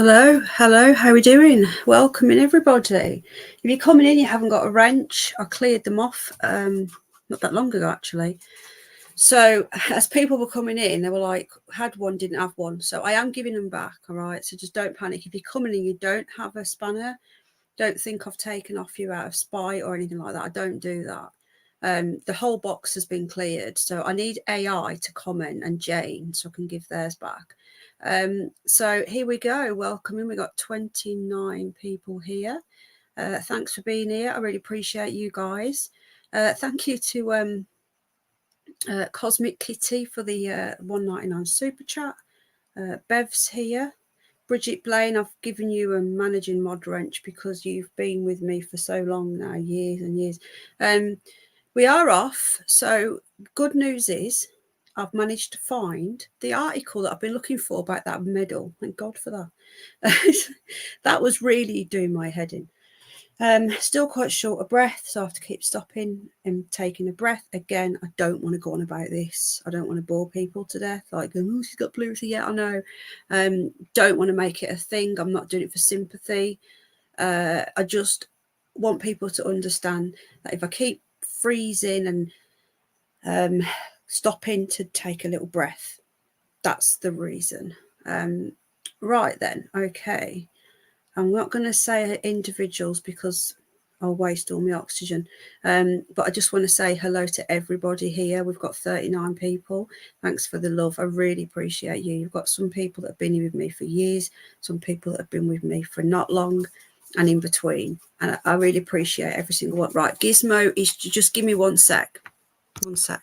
Hello, how are we doing? Welcome in, everybody. If you're coming in, you haven't got a wrench. I cleared them off not that long ago, actually. So as people were coming in, they were like, had one, didn't have one. So I am giving them back, all right? So just don't panic. If you're coming in, you don't have a spanner, don't think I've taken off you out of spite or anything like that. I don't do that. The whole box has been cleared. So I need AI to comment and Jane so I can give theirs back. So here we go. Welcome in. We got 29 people here. Thanks for being here. I really appreciate you guys. Thank you to Cosmic Kitty for the $1.99 super chat. Bev's here. Bridget Blaine, I've given you a managing mod wrench because you've been with me for so long now, years and years. We are off. So good news is I've managed to find the article that I've been looking for about that medal. Thank God for that. That was really doing my head in. Still quite short of breath, so I have to keep stopping and taking a breath. Again, I don't want to go on about this. I don't want to bore people to death. Like, oh, she's got pleurisy. Yeah, I know. Don't want to make it a thing. I'm not doing it for sympathy. I just want people to understand that if I keep freezing and stopping to take a little breath, that's the reason. Right then, okay. I'm not going to say individuals because I'll waste all my oxygen. But I just want to say hello to everybody here. We've got 39 people. Thanks for the love. I really appreciate you. You've got some people that have been here with me for years, some people that have been with me for not long, and in between. And I really appreciate every single one. Right, Gizmo, is just give me 1 sec. 1 sec.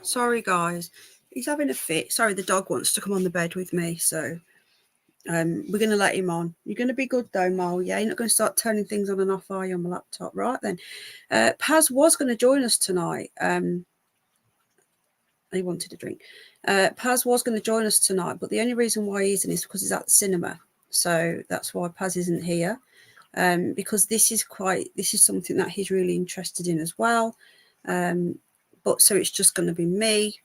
Sorry, guys. He's having a fit. Sorry, the dog wants to come on the bed with me, so we're going to let him on. You're going to be good, though, Mal. Yeah, you're not going to start turning things on and off, are you, on my laptop? Right, then. Paz was going to join us tonight. He wanted a drink. Paz was going to join us tonight, but the only reason why he isn't is because he's at the cinema. So that's why Paz isn't here, because this is something that he's really interested in as well. But so it's just going to be me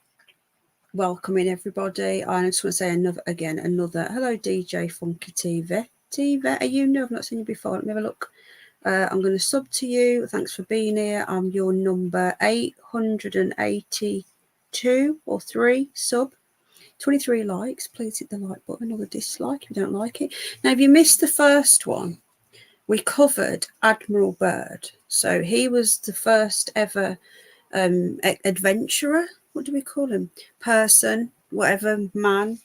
welcoming everybody. I just want to say another hello, DJ Funky TV. TV, are you new? I've not seen you before. Let me have a look. I'm going to sub to you. Thanks for being here. I'm your number 882 or 3 sub. 23 likes. Please hit the like button or the dislike if you don't like it. Now, if you missed the first one, we covered Admiral Byrd. So he was the first ever adventurer. What do we call him? Person, whatever, man,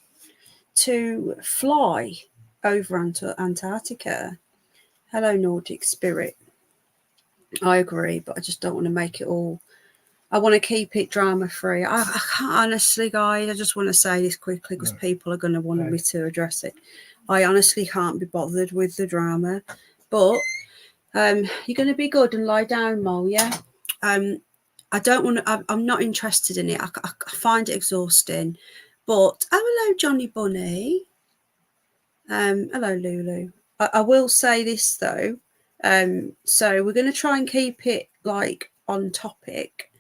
to fly over Antarctica. Hello, Nordic Spirit. I agree, but I just don't want to make it all. I want to keep it drama free. I can't, honestly, guys. I just want to say this quickly because people are going to want me to address it. I honestly can't be bothered with the drama, but you're going to be good and lie down, Mo. Yeah. I don't want to. I'm not interested in it. I find it exhausting. But hello, Johnny Bunny. Hello, Lulu. I will say this though. So we're going to try and keep it like on topic,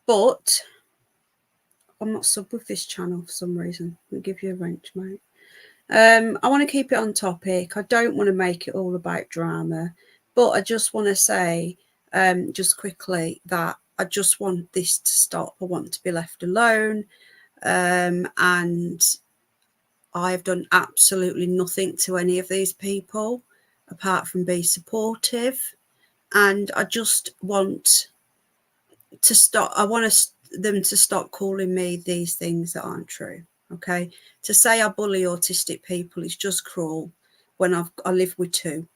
but I'm not sub with this channel for some reason. I'll give you a wrench, mate. I want to keep it on topic. I don't want to make it all about drama, but I just want to say, just quickly, that I just want this to stop. I want to be left alone, and I've done absolutely nothing to any of these people apart from be supportive, and I just want to stop. I want them to stop calling me these things that aren't true. Okay, to say I bully autistic people is just cruel when I live with 2.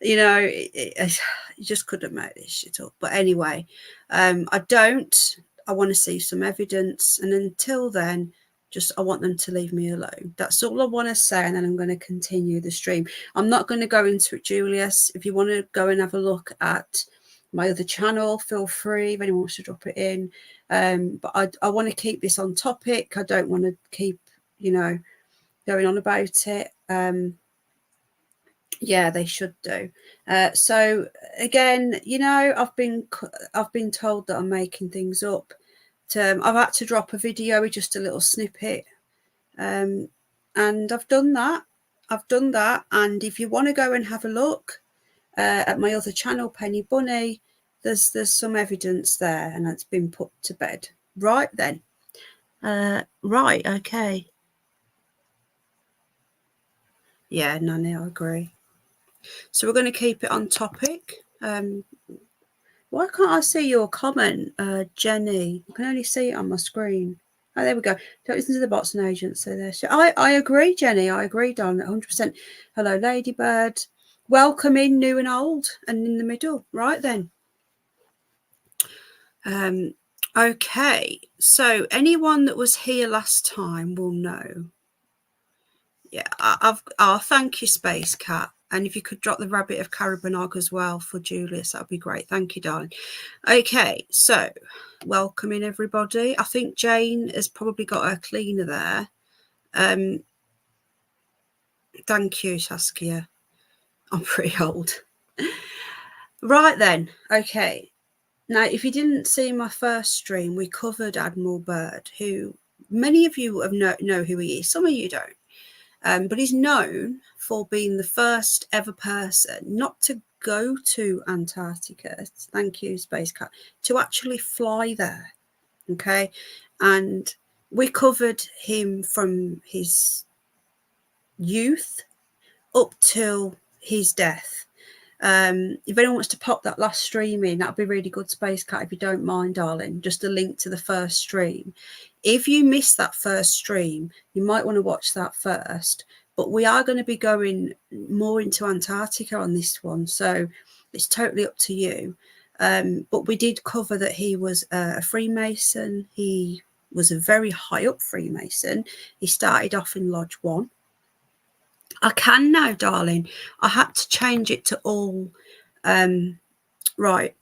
You know, you just couldn't make this shit up. But anyway, I want to see some evidence, and until then, Just, I want them to leave me alone. That's all I want to say, and then I'm going to continue the stream. I'm not going to go into it, Julius. If you want to go and have a look at my other channel, feel free, if anyone wants to drop it in. But I want to keep this on topic. I don't want to keep, you know, going on about it. Yeah, they should do. So again, you know, I've been told that I'm making things up. I've had to drop a video with just a little snippet, and I've done that. And if you want to go and have a look at my other channel, Penny Bunny, there's some evidence there, and it's been put to bed. Right then. Right, okay. Yeah, Nanny, I agree. So we're going to keep it on topic. Why can't I see your comment, Jenny? I can only see it on my screen. Oh, there we go. Don't listen to the bots and agents. So there. So I agree, Jenny. I agree, darling. 100%. Hello, Lady Byrd. Welcome in, new and old, and in the middle. Right then. Okay. So anyone that was here last time will know. Yeah, thank you, Space Cat. And if you could drop the rabbit of Carabanog as well for Julius, that would be great. Thank you, darling. Okay, so welcome in, everybody. I think Jane has probably got her cleaner there. Thank you, Saskia. I'm pretty old. Right then, okay. Now, if you didn't see my first stream, we covered Admiral Byrd, who many of you know who he is. Some of you don't. But he's known for being the first ever person not to go to Antarctica, thank you, Space Cat, to actually fly there. Okay. And we covered him from his youth up till his death. If anyone wants to pop that last stream in, that'd be really good, Space Cat, if you don't mind, darling. Just a link to the first stream. If you missed that first stream, you might want to watch that first. But we are going to be going more into Antarctica on this one, so it's totally up to you. But we did cover that he was a Freemason. He was a very high up Freemason. He started off in Lodge 1. I can now, darling. I had to change it to all. Right.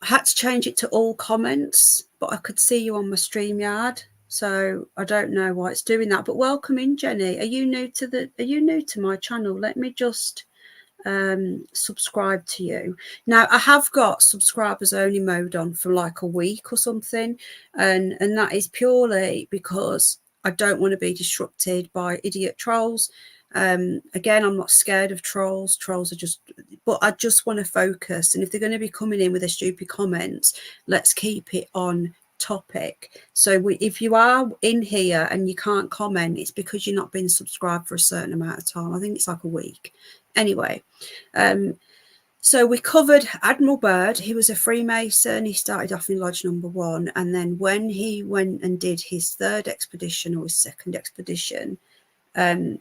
I had to change it to all comments, but I could see you on my StreamYard, so I don't know why it's doing that. But welcome in, Jenny. Are you new to my channel? Let me just subscribe to you. Now, I have got subscribers only mode on for like a week or something, and that is purely because I don't want to be disrupted by idiot trolls. Again, I'm not scared of trolls. Trolls are just, but I just want to focus. And if they're going to be coming in with their stupid comments, let's keep it on topic. So if you are in here and you can't comment, it's because you're not been subscribed for a certain amount of time. I think it's like a week. Anyway, so we covered Admiral Byrd. He was a Freemason. He started off in Lodge number 1. And then when he went and did his third expedition or his second expedition, thank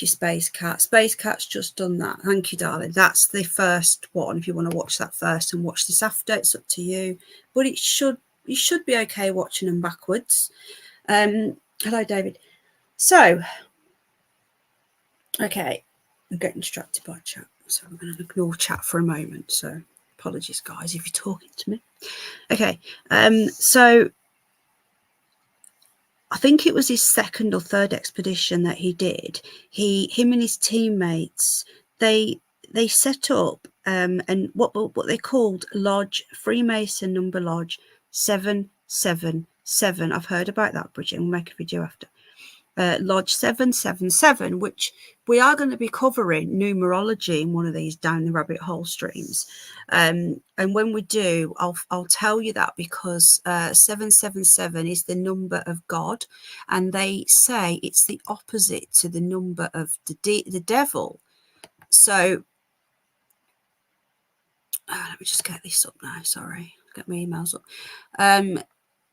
you, Space Cat. Space Cat's just done that. Thank you, darling. That's the first one. If you want to watch that first and watch this after, it's up to you. But you should be okay watching them backwards. Hello, David. So, okay, I'm getting distracted by chat, so I'm going to ignore chat for a moment. So, apologies, guys, if you're talking to me. Okay, so I think it was his second or third expedition that he did. Him and his teammates, they set up and what they called Lodge Freemason number Lodge 777. I've heard about that, Bridget. We'll make a video after. Lodge 777, which we are going to be covering numerology in one of these down the rabbit hole streams. And when we do, I'll tell you that, because 777 is the number of God, and they say it's the opposite to the number of the devil. So let me just get this up now. Sorry, get my emails up.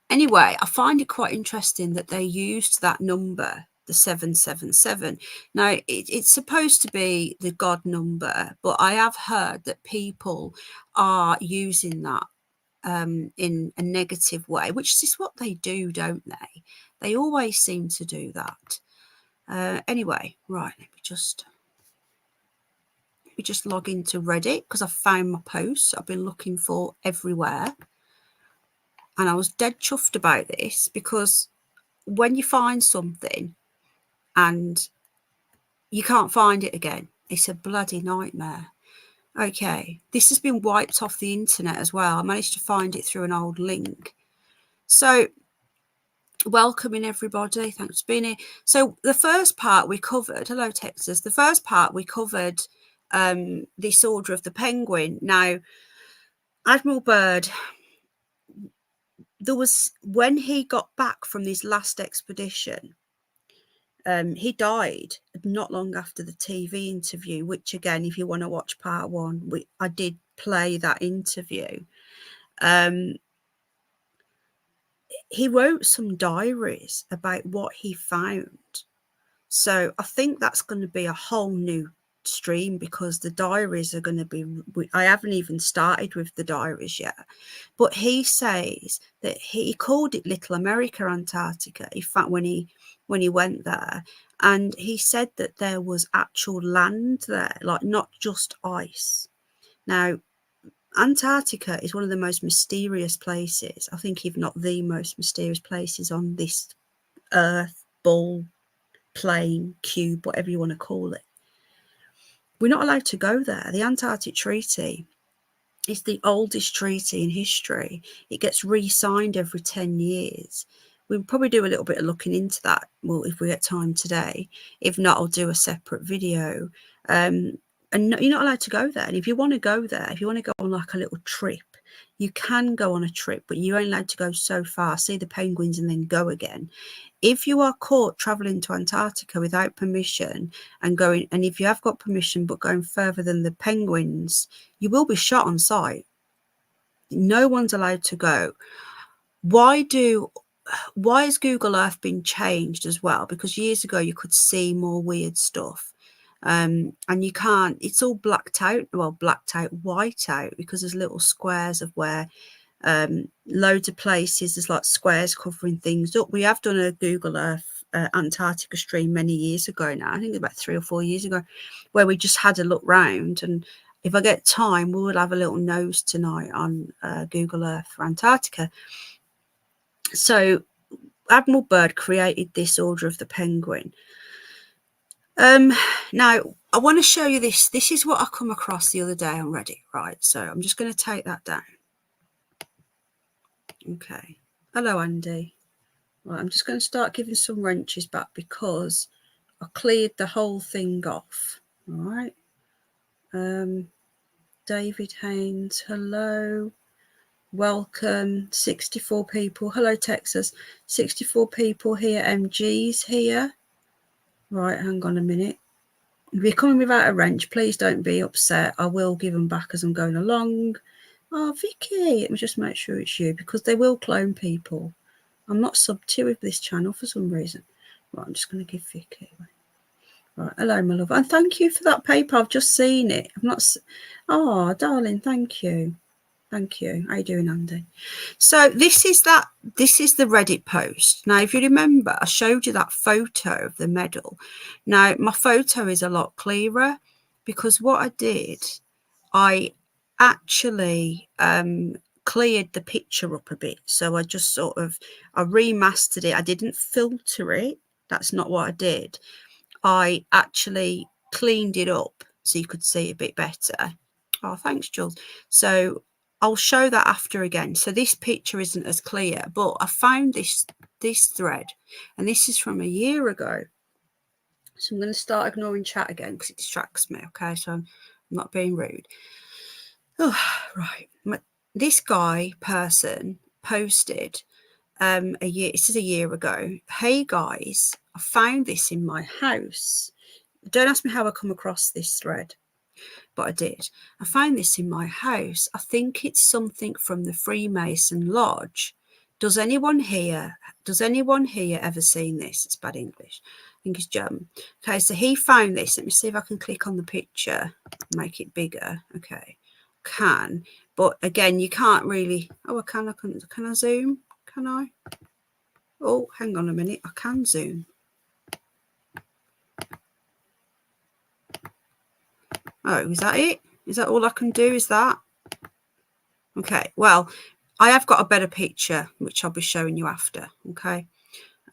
Anyway, I find it quite interesting that they used that number, the 777. Now, it's supposed to be the God number, but I have heard that people are using that in a negative way, which is what they do, don't they? They always seem to do that. Anyway, right, let me just log into Reddit because I found my posts I've been looking for everywhere. And I was dead chuffed about this, because when you find something and you can't find it again, it's a bloody nightmare. Okay, this has been wiped off the internet as well. I managed to find it through an old link. So welcoming everybody, thanks for being here. So the first part we covered, hello Texas, the first part we covered this Order of the Penguin. Now, Admiral Byrd, there was, when he got back from his last expedition, he died not long after the TV interview, which again, if you want to watch part one, I did play that interview. He wrote some diaries about what he found. So I think that's going to be a whole new stream, because the diaries are going to be, I haven't even started with the diaries yet, but he says that he called it Little America Antarctica, in fact, when he went there, and he said that there was actual land there, like not just ice. Now, Antarctica is one of the most mysterious places, I think, if not the most mysterious places on this earth, ball, plane, cube, whatever you want to call it. We're not allowed to go there. The Antarctic Treaty is the oldest treaty in history. It gets re-signed every 10 years. We'll probably do a little bit of looking into that, well, if we get time today. If not, I'll do a separate video. And you're not allowed to go there. And if you want to go there, if you want to go on like a little trip, you can go on a trip, but you're only allowed to go so far, see the penguins and then go again. If you are caught traveling to Antarctica without permission and going, and if you have got permission but going further than the penguins, you will be shot on sight. No one's allowed to go. Why has Google Earth been changed as well? Because years ago you could see more weird stuff. And you can't, it's all blacked out, white out, because there's little squares of where loads of places, there's like squares covering things up. We have done a Google Earth Antarctica stream many years ago now, I think about 3 or 4 years ago, where we just had a look round. And if I get time, we will have a little nose tonight on Google Earth for Antarctica. So Admiral Byrd created this Order of the Penguin. Now I want to show you this. This is what I come across the other day on Reddit, right? So I'm just going to take that down. Okay. Hello, Andy. Right, I'm just going to start giving some wrenches back because I cleared the whole thing off. All right. David Haynes, hello. Welcome. 64 people. Hello, Texas. 64 people here. MG's here. Right, hang on a minute. If you're coming without a wrench, please don't be upset. I will give them back as I'm going along. Oh, Vicky, let me just make sure it's you, because they will clone people. I'm not sub to with this channel for some reason. Right, I'm just going to give Vicky away. Right, hello, my love. And thank you for that paper. I've just seen it. I'm not... Oh, darling, thank you. Thank you. How you doing, Andy? So this is the Reddit post. Now, if you remember, I showed you that photo of the medal. Now, my photo is a lot clearer because what I did, I actually cleared the picture up a bit. So I just I remastered it. I didn't filter it. That's not what I did. I actually cleaned it up so you could see it a bit better. Oh, thanks, Jules. So I'll show that after again. So this picture isn't as clear, but I found this thread, and this is from a year ago. So I'm going to start ignoring chat again because it distracts me. Okay, so I'm not being rude. Oh, right. This person posted this is a year ago. Hey guys, I found this in my house. Don't ask me how I come across this thread, but I did. I found this in my house. I think it's something from the Freemason Lodge. Does anyone here ever seen this? It's bad English. I think it's German. Okay, so he found this. Let me see if I can click on the picture, make it bigger. Okay, But again, you can't really. Oh, can I zoom? Can I? Oh, hang on a minute. I can zoom. Oh, is that it? Is that all I can do? Is that? Okay. Well, I have got a better picture, which I'll be showing you after. Okay.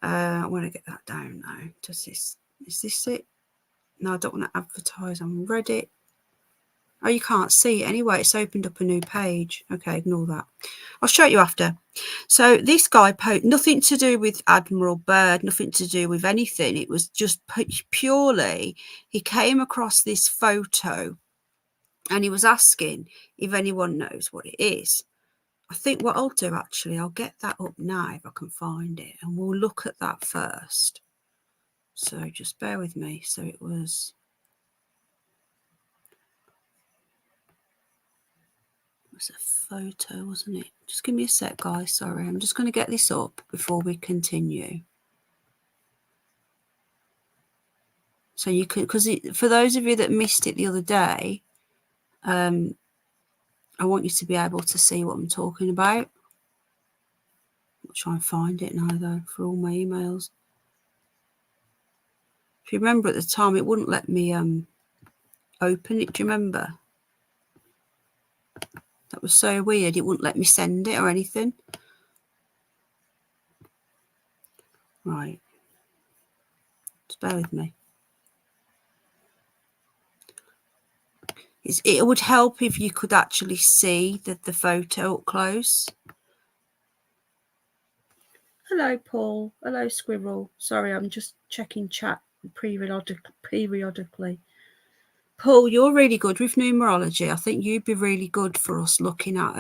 I want to get that down now. Is this it? No, I don't want to advertise on Reddit. Oh, you can't see it anyway. It's opened up a new page. Okay, ignore that. I'll show you after. So this guy nothing to do with Admiral Byrd, nothing to do with anything. It was just purely, he came across this photo and he was asking if anyone knows what it is. I think what I'll do, actually, I'll get that up now if I can find it, and we'll look at that first. So just bear with me. So it was a photo, wasn't it? Just give me a sec, guys. Sorry, I'm just going to get this up before we continue. So you could, because for those of you that missed it the other day, I want you to be able to see what I'm talking about. I'll try and find it now, though, for all my emails. If you remember at the time, it wouldn't let me open it. Do you remember? That was so weird. It wouldn't let me send it or anything. Right. Just bear with me. It would help if you could actually see the photo up close. Hello, Paul. Hello, Squirrel. Sorry, I'm just checking chat periodically. Paul, you're really good with numerology. I think you'd be really good for us looking at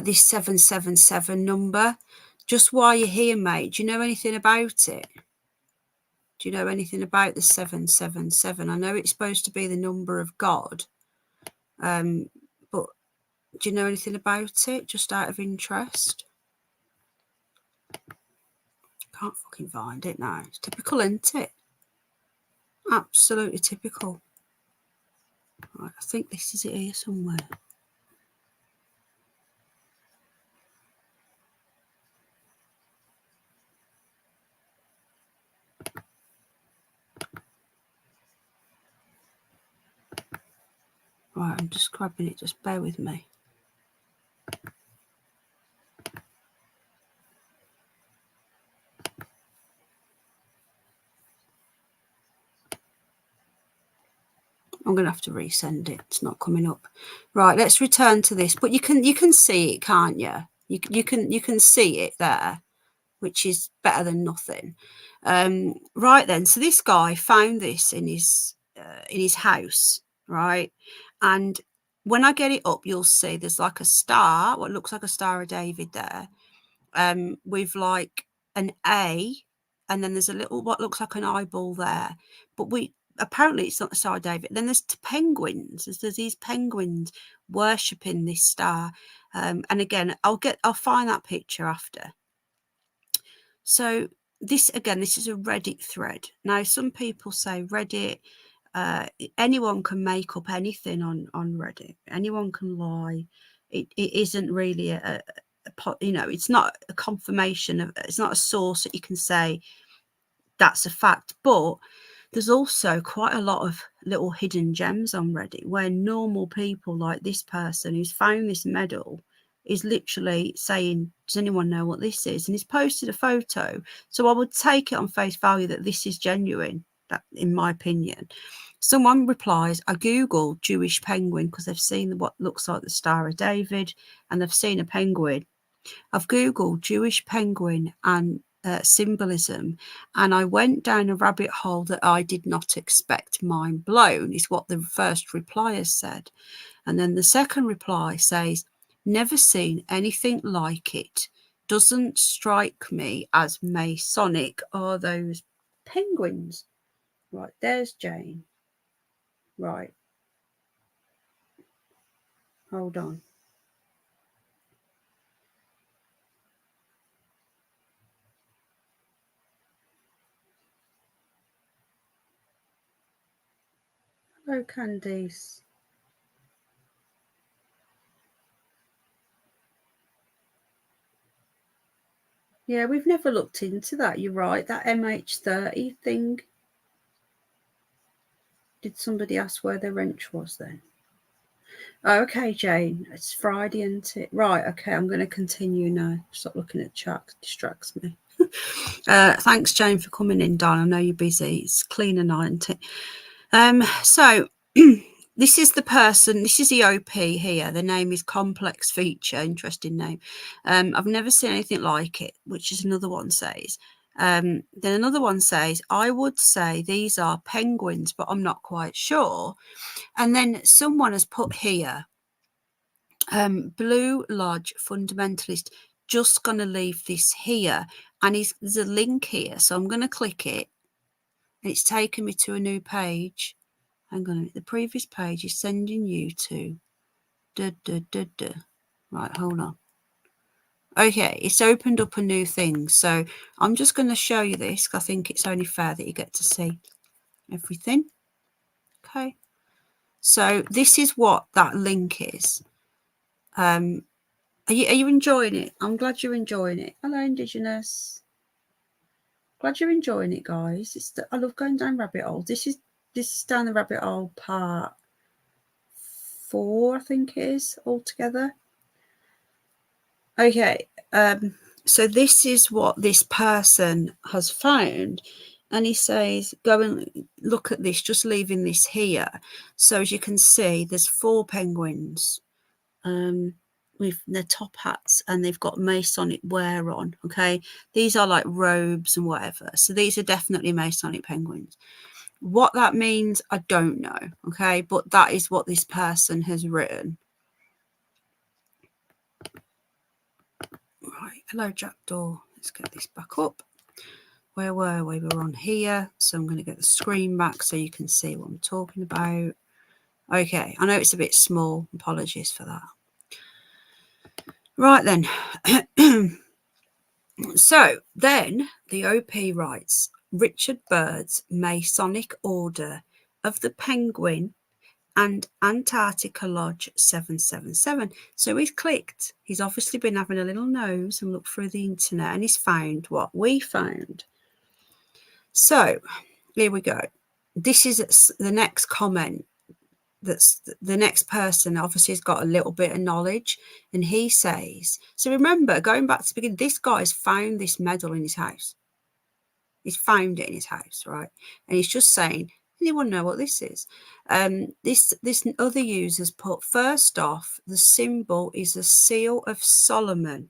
this 777 number. Just while you're here, mate, do you know anything about it? Do you know anything about the 777? I know it's supposed to be the number of God, but do you know anything about it, just out of interest? Can't fucking find it now. It's typical, isn't it? Absolutely typical. Right, I think this is it here somewhere. Right, I'm just grabbing it. Just bear with me. I'm going to have to resend it. It's not coming up. Right, let's return to this. But you can see it, can't you? You can see it there, which is better than nothing. Right then, so this guy found this in his house, right? And when I get it up, you'll see there's like a star, what looks like a Star of David there, with like an A, and then there's a little what looks like an eyeball there. But apparently it's not the Star of David. Then there's penguins. There's these penguins worshipping this star. And again, I'll find that picture after. So this is a Reddit thread. Now, some people say Reddit, anyone can make up anything on Reddit. Anyone can lie. It isn't really it's not a confirmation of, it's not a source that you can say that's a fact. But there's also quite a lot of little hidden gems on Reddit where normal people like this person who's found this medal is literally saying, does anyone know what this is? And he's posted a photo. So I would take it on face value that this is genuine, that, in my opinion. Someone replies, I Googled Jewish penguin because they've seen what looks like the Star of David and they've seen a penguin. I've Googled Jewish penguin and symbolism, and I went down a rabbit hole that I did not expect. Mind blown is what the first reply has said. And then the second reply says, never seen anything like it. Doesn't strike me as Masonic. Are those penguins? Right, there's Jane. Right. Hold on. Hello, Candice. Yeah, we've never looked into that. You're right. That MH30 thing. Did somebody ask where the wrench was then? Oh, okay, Jane. It's Friday, isn't it? Right. Okay, I'm going to continue now. Stop looking at chat. It distracts me. Thanks, Jane, for coming in, darling. I know you're busy. It's cleaner night, isn't it? So this is the person. This is the OP here. The name is Complex Feature. Interesting name. I've never seen anything like it, which is another one says. Then another one says, I would say these are penguins, but I'm not quite sure. And then someone has put here, Blue Lodge Fundamentalist, just going to leave this here. And there's a link here. So I'm going to click it. And it's taken me to a new page. Hang on a minute. The previous page is sending you to... Right, hold on. Okay, it's opened up a new thing. So I'm just going to show you this, because I think it's only fair that you get to see everything. Okay. So this is what that link is. Are you enjoying it? I'm glad you're enjoying it. Hello, Indigenous. Glad you're enjoying it, guys. I love going down rabbit holes. This is down the rabbit hole part 4, I think it is, altogether. Okay, so this is what this person has found. And he says, go and look at this, just leaving this here. So as you can see, there's 4 penguins with their top hats, and they've got Masonic wear on. Okay, these are like robes and whatever. So these are definitely Masonic penguins. What that means, I don't know. Okay, but that is what this person has written. Right, hello, Jackdaw. Let's get this back up. Where were we? We were on here. So I'm going to get the screen back so you can see what I'm talking about. Okay, I know it's a bit small. Apologies for that. Right then. So then the OP writes, Richard Byrd's Masonic Order of the Penguin and Antarctica Lodge 777. So he's clicked. He's obviously been having a little nose and looked through the internet, and he's found what we found. So here we go. This is the next comment. That's the next person obviously has got a little bit of knowledge, and he says, so remember, going back to the beginning, this guy's found this medal in his house. He's found it in his house, right? And he's just saying, anyone know what this is? This other user's put, first off, the symbol is a seal of Solomon,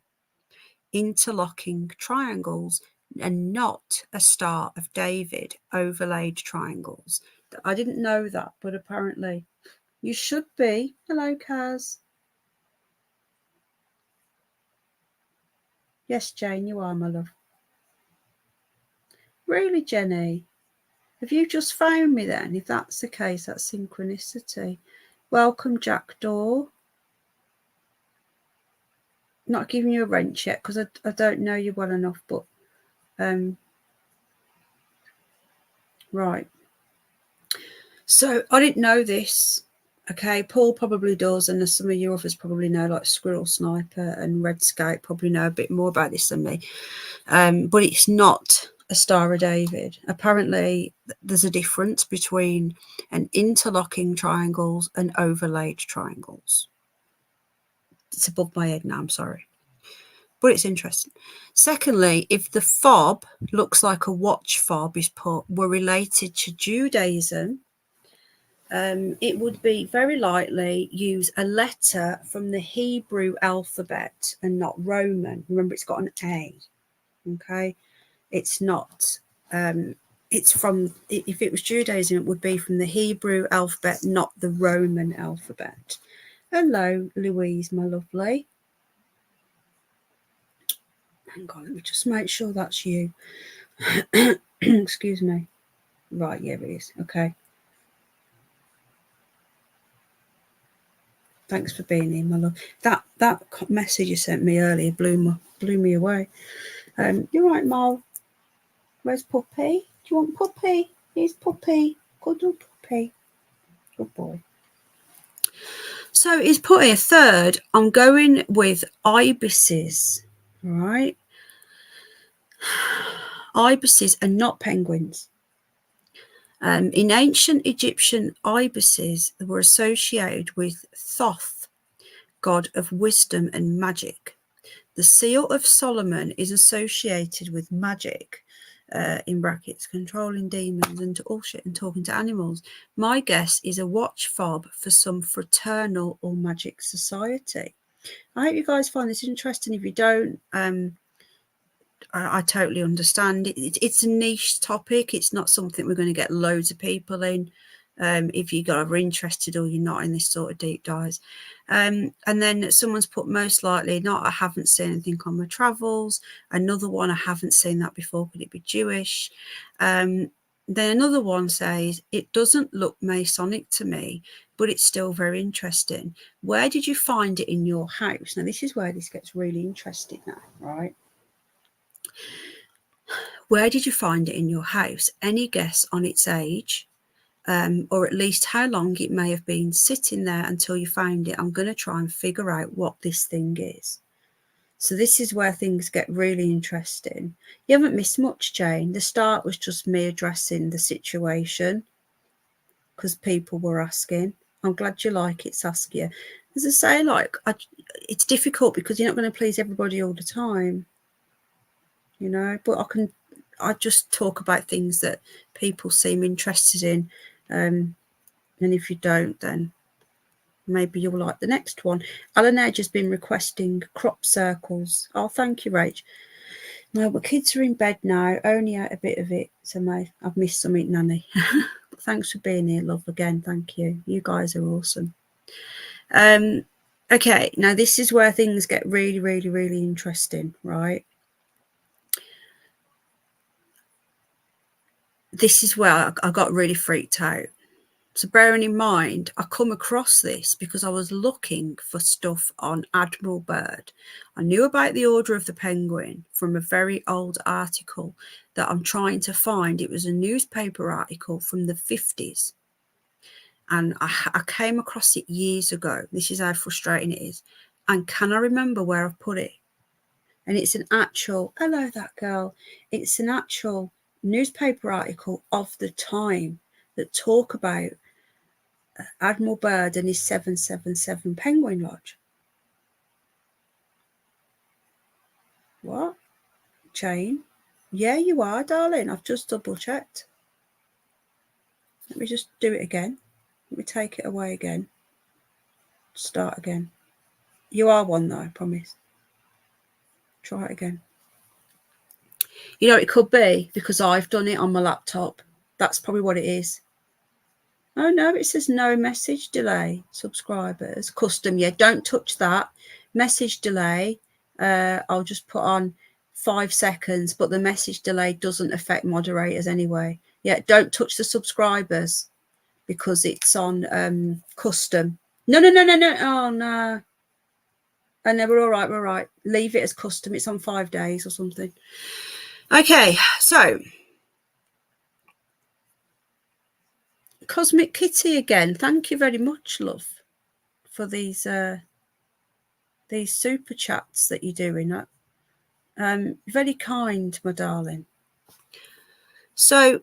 interlocking triangles, and not a Star of David, overlaid triangles. I didn't know that, but apparently you should be. Hello, Kaz. Yes, Jane, you are, my love. Really, Jenny? Have you just found me then? If that's the case, that's synchronicity. Welcome, Jackdaw. Not giving you a wrench yet because I don't know you well enough, but right. So I didn't know this. Okay, Paul probably does, and some of you others probably know, like Squirrel Sniper and Red Scout probably know a bit more about this than me. But it's not a Star of David. Apparently, there's a difference between an interlocking triangles and overlaid triangles. It's above my head now, I'm sorry. But it's interesting. Secondly, if the fob looks like a watch fob is put, were related to Judaism, it would be very likely use a letter from the Hebrew alphabet and not Roman. Remember, it's got an A. Okay, it's not. It's from, if it was Judaism, it would be from the Hebrew alphabet, not the Roman alphabet. Hello, Louise, my lovely. Hang on, let me just make sure that's you. Excuse me. Right, yeah, it is. Okay. Thanks for being here, my love. That message you sent me earlier blew me away. You're right, Mal. Where's Puppy? Do you want Puppy? Here's Puppy. Good old Puppy. Good boy. So he's put here third. I'm going with ibises. Right. Ibises are not penguins. In ancient Egyptian, ibises were associated with Thoth, god of wisdom and magic. The seal of Solomon is associated with magic, in brackets, controlling demons and all shit and talking to animals. My guess is a watch fob for some fraternal or magic society. I hope you guys find this interesting. If you don't, I totally understand. It's a niche topic. It's not something we're going to get loads of people in. If you are interested or you're not in this sort of deep dives. And then someone's put most likely not. I haven't seen anything on my travels. Another one, I haven't seen that before. Could it be Jewish? Then another one says, it doesn't look Masonic to me, but it's still very interesting. Where did you find it in your house? Now, this is where this gets really interesting now, right? Where did you find it in your house? Any guess on its age? Or at least how long it may have been sitting there until you found it. I'm going to try and figure out what this thing is. So this is where things get really interesting. You haven't missed much, Jane. The start was just me addressing the situation because people were asking. I'm glad you like it, Saskia. As I say, like, it's difficult because you're not going to please everybody all the time, you know, but I just talk about things that people seem interested in. And if you don't, then maybe you'll like the next one. Alan Edge has been requesting crop circles. Oh, thank you, Rach. No, but kids are in bed now. Only out a bit of it. So I've missed something, Nanny. But thanks for being here, love, again. Thank you. You guys are awesome. Okay, now this is where things get really, really, really interesting, right? This is where I got really freaked out. So bearing in mind, I come across this because I was looking for stuff on Admiral Byrd. I knew about the Order of the Penguin from a very old article that I'm trying to find. It was a newspaper article from the 50s. And I came across it years ago. This is how frustrating it is. And can I remember where I've put it? And it's an actual, hello, that girl. It's an actual newspaper article of the time that talk about Admiral Byrd and his 777 Penguin Lodge. What? Jane? Yeah, you are, darling. I've just double checked. Let me just do it again. Let me take it away again. Start again. You are one though, I promise. Try it again. You know, it could be because I've done it on my laptop. That's probably what it is. Oh, no, it says no message delay. Subscribers. Custom, yeah, don't touch that. Message delay. I'll just put on 5 seconds, but the message delay doesn't affect moderators anyway. Yeah, don't touch the subscribers because it's on custom. No. Oh, no. Oh, no, we're all right. We're all right. Leave it as custom. It's on 5 days or something. Okay, so Cosmic Kitty again. Thank you very much, love, for these super chats that you're doing. Very kind, my darling. So,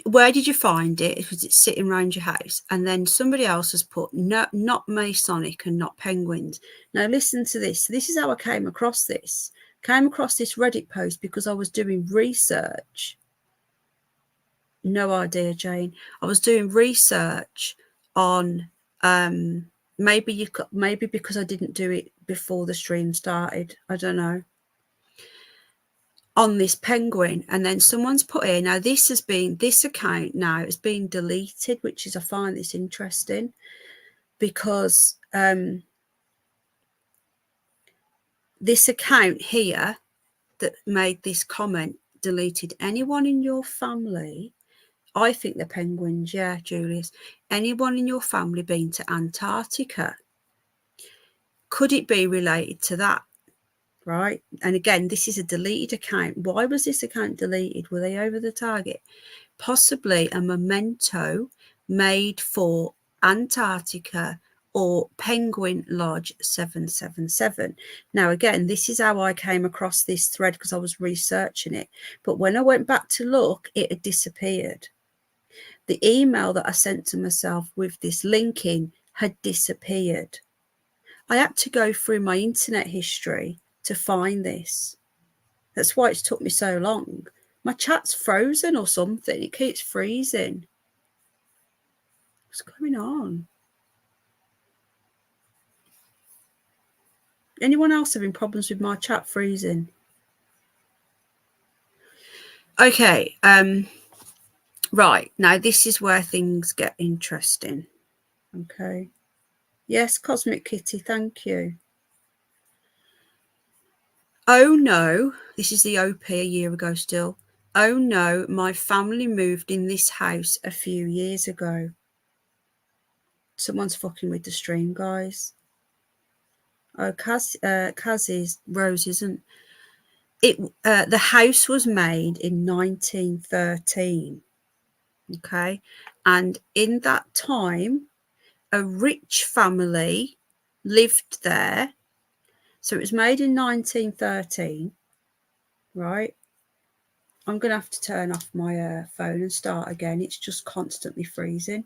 where did you find it? Was it sitting around your house? And then somebody else has put no, not Masonic and not penguins. Now listen to this. This is how I came across this. Came across this Reddit post because I was doing research. No idea, Jane. I was doing research on maybe because I didn't do it before the stream started. I don't know. On this penguin, and then someone's put in. Now this account now has been deleted, which is, I find this interesting because this account here that made this comment deleted. Anyone in your family? I think the penguins, yeah, Julius. Anyone in your family been to Antarctica? Could it be related to that? Right? And again, this is a deleted account. Why was this account deleted? Were they over the target? Possibly a memento made for Antarctica or Penguin Lodge 777. Now, again, this is how I came across this thread because I was researching it. But when I went back to look, it had disappeared. The email that I sent to myself with this link in had disappeared. I had to go through my internet history to find this. That's why it's took me so long. My chat's frozen or something. It keeps freezing. What's going on? Anyone else having problems with my chat freezing? Okay. Right. Now, this is where things get interesting. Okay. Yes, Cosmic Kitty, thank you. Oh, no. This is the OP a year ago still. Oh, no. My family moved in this house a few years ago. Someone's fucking with the stream, guys. Oh, Kaz is. Rose isn't. The house was made in 1913. Okay. And in that time, a rich family lived there. So it was made in 1913. Right. I'm going to have to turn off my phone and start again. It's just constantly freezing.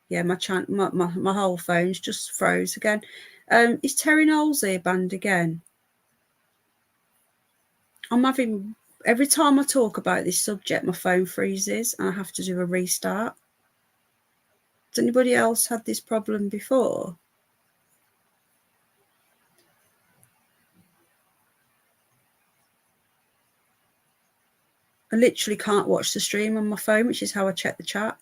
Yeah, my whole phone's just froze again. Is Terry Knowles here banned again? I'm having, every time I talk about this subject, my phone freezes and I have to do a restart. Has anybody else had this problem before? I literally can't watch the stream on my phone, which is how I check the chat.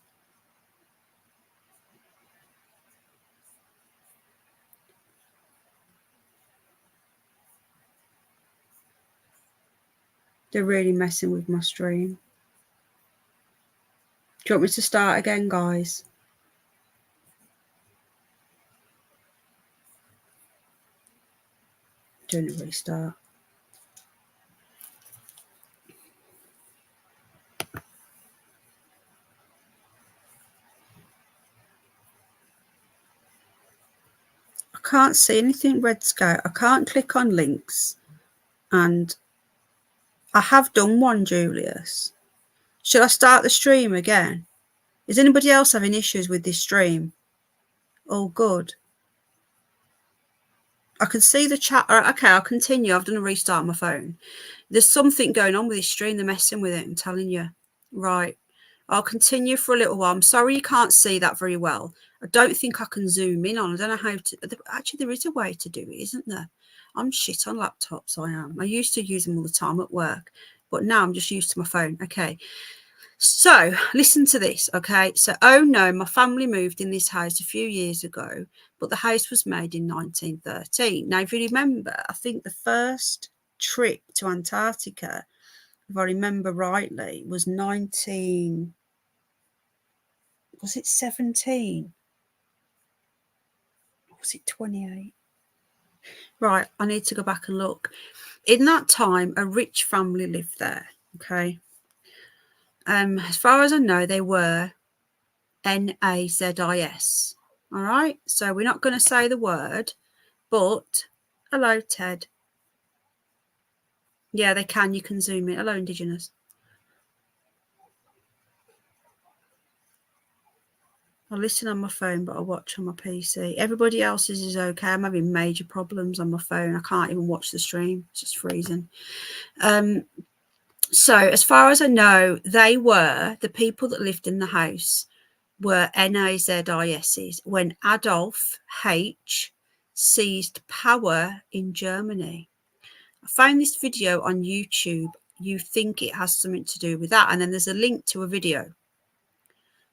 They're really messing with my stream. Do you want me to start again, guys? Doing a restart. I can't see anything, Red Scout. I can't click on links. And I have done one, Julius. Should I start the stream again? Is anybody else having issues with this stream? Oh, good. I can see the chat. Okay, I'll continue. I've done a restart on my phone. There's something going on with this stream. They're messing with it, I'm telling you. Right. I'll continue for a little while. I'm sorry you can't see that very well. I don't think I can zoom in on. I don't know how to. Actually, there is a way to do it, isn't there? I'm shit on laptops, I am. I used to use them all the time at work, but now I'm just used to my phone. Okay. So listen to this, okay? So, oh no, my family moved in this house a few years ago, but the house was made in 1913. Now, if you remember, I think the first trip to Antarctica, if I remember rightly, was 17? Or was it 28? Right, I need to go back and look. In that time, a rich family lived there, okay? As far as I know, they were NAZIS. All right. So we're not going to say the word, but hello, Ted. Yeah, they can. You can zoom in. Hello, Indigenous. I listen on my phone, but I watch on my PC. Everybody else's is okay. I'm having major problems on my phone. I can't even watch the stream. It's just freezing. So as far as I know, the people that lived in the house were NAZISs when Adolf H seized power in Germany. I found this video on YouTube. You think it has something to do with that, and then there's a link to a video.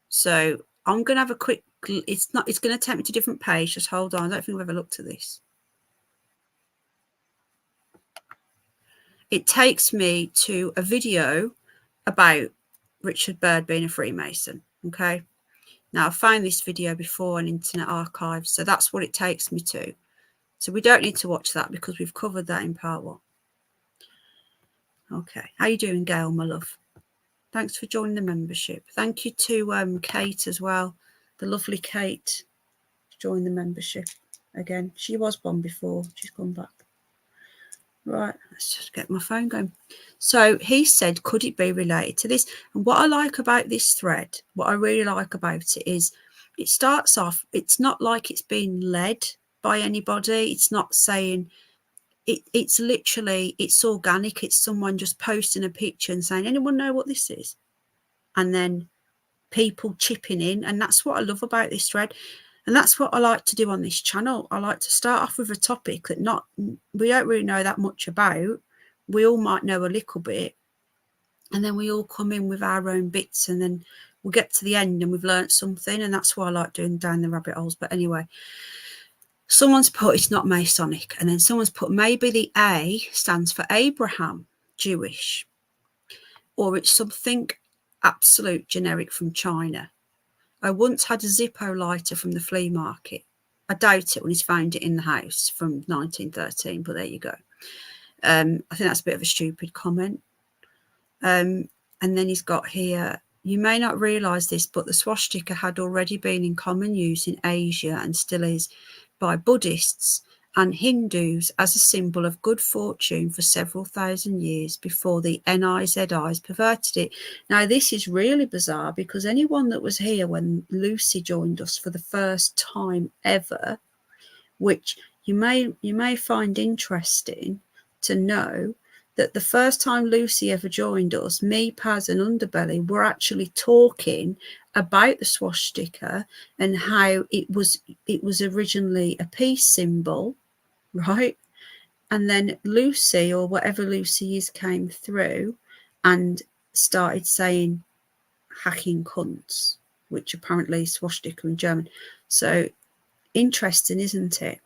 So I'm going to have a quick, it's going to take me to a different page. Just hold on. I don't think I've ever looked at this. It takes me to a video about Richard Byrd being a Freemason. Okay. Now, I found this video before on Internet Archive, so that's what it takes me to. So we don't need to watch that because we've covered that in part 1. Okay. How you doing, Gail, my love? Thanks for joining the membership. Thank you to Kate as well, the lovely Kate. join the membership again. She was one before. She's gone back. Right, let's just get my phone going. So he said, could it be related to this? And what I like about this thread, what I really like about it is it starts off, it's not like it's being led by anybody. It's not saying, it's literally, it's organic. It's someone just posting a picture and saying, anyone know what this is? And then people chipping in. And that's what I love about this thread. And that's what I like to do on this channel. I like to start off with a topic that we don't really know that much about. We all might know a little bit. And then we all come in with our own bits. And then we'll get to the end and we've learned something. And that's why I like doing down the rabbit holes. But anyway, someone's put it's not Masonic. And then someone's put maybe the A stands for Abraham, Jewish. Or it's something absolute generic from China. I once had a Zippo lighter from the flea market. I doubt it when he's found it in the house from 1913, but there you go. I think that's a bit of a stupid comment. And then he's got here, you may not realise this, but the swastika had already been in common use in Asia and still is by Buddhists and Hindus as a symbol of good fortune for several thousand years before the NIZIs perverted it. Now, this is really bizarre because anyone that was here when Lucy joined us for the first time ever, which you may find interesting to know, that the first time Lucy ever joined us, me, Paz and Underbelly were actually talking about the swastika and how it was originally a peace symbol, right? And then Lucy, or whatever Lucy is, came through and started saying hacking cunts, which apparently is swastika in German. So interesting, isn't it?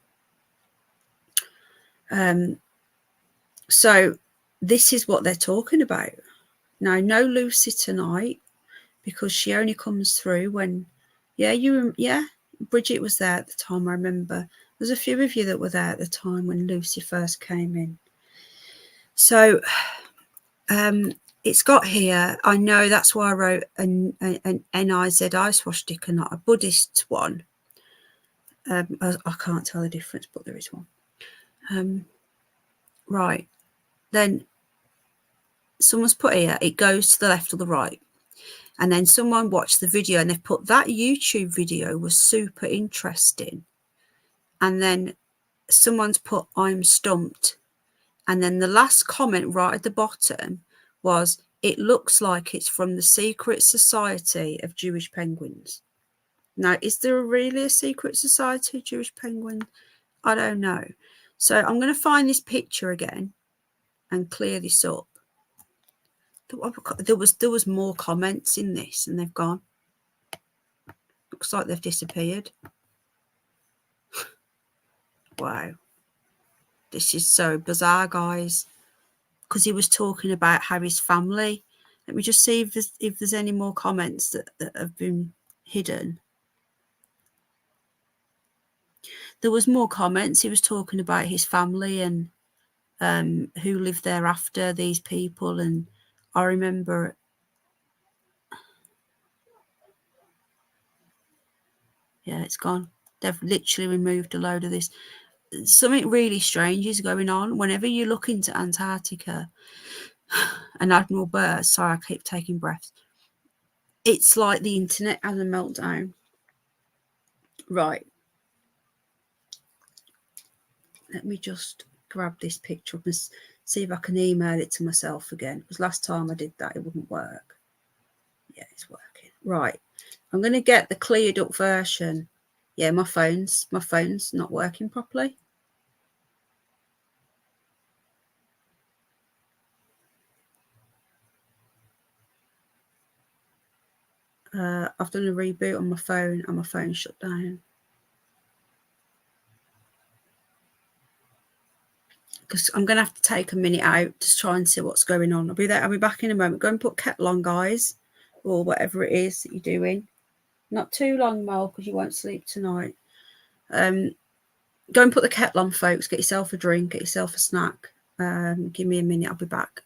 So this is what they're talking about. Now, no Lucy tonight because she only comes through when, Bridget was there at the time, I remember. There's a few of you that were there at the time when Lucy first came in. So it's got here, I know that's why I wrote an NIZI swastika, not a Buddhist one. I can't tell the difference, but there is one. Right, then someone's put here, it goes to the left or the right. And then someone watched the video and they've put that YouTube video was super interesting. And then someone's put, I'm stumped. And then the last comment right at the bottom was, it looks like it's from the Secret Society of Jewish Penguins. Now, is there really a Secret Society of Jewish Penguins? I don't know. So I'm going to find this picture again and clear this up. There was more comments in this and they've gone. Looks like they've disappeared. Wow. This is so bizarre, guys. Because he was talking about how his family. Let me just see if there's any more comments that have been hidden. There was more comments. He was talking about his family and who lived there after these people. And I remember, yeah, it's gone. They've literally removed a load of this. Something really strange is going on. Whenever you look into Antarctica and Admiral Byrd, sorry, I keep taking breaths. It's like the internet has a meltdown. Right. Let me just grab this picture up and see if I can email it to myself again. Because last time I did that, it wouldn't work. Yeah, it's working. Right. I'm going to get the cleared up version. Yeah, my phone's not working properly. I've done a reboot on my phone and my phone shut down. Because I'm going to have to take a minute out to try and see what's going on. I'll be there. I'll be back in a moment. Go and put kettle on, guys, or whatever it is that you're doing. Not too long, Mel, because you won't sleep tonight. Go and put the kettle on, folks. Get yourself a drink. Get yourself a snack. Give me a minute. I'll be back.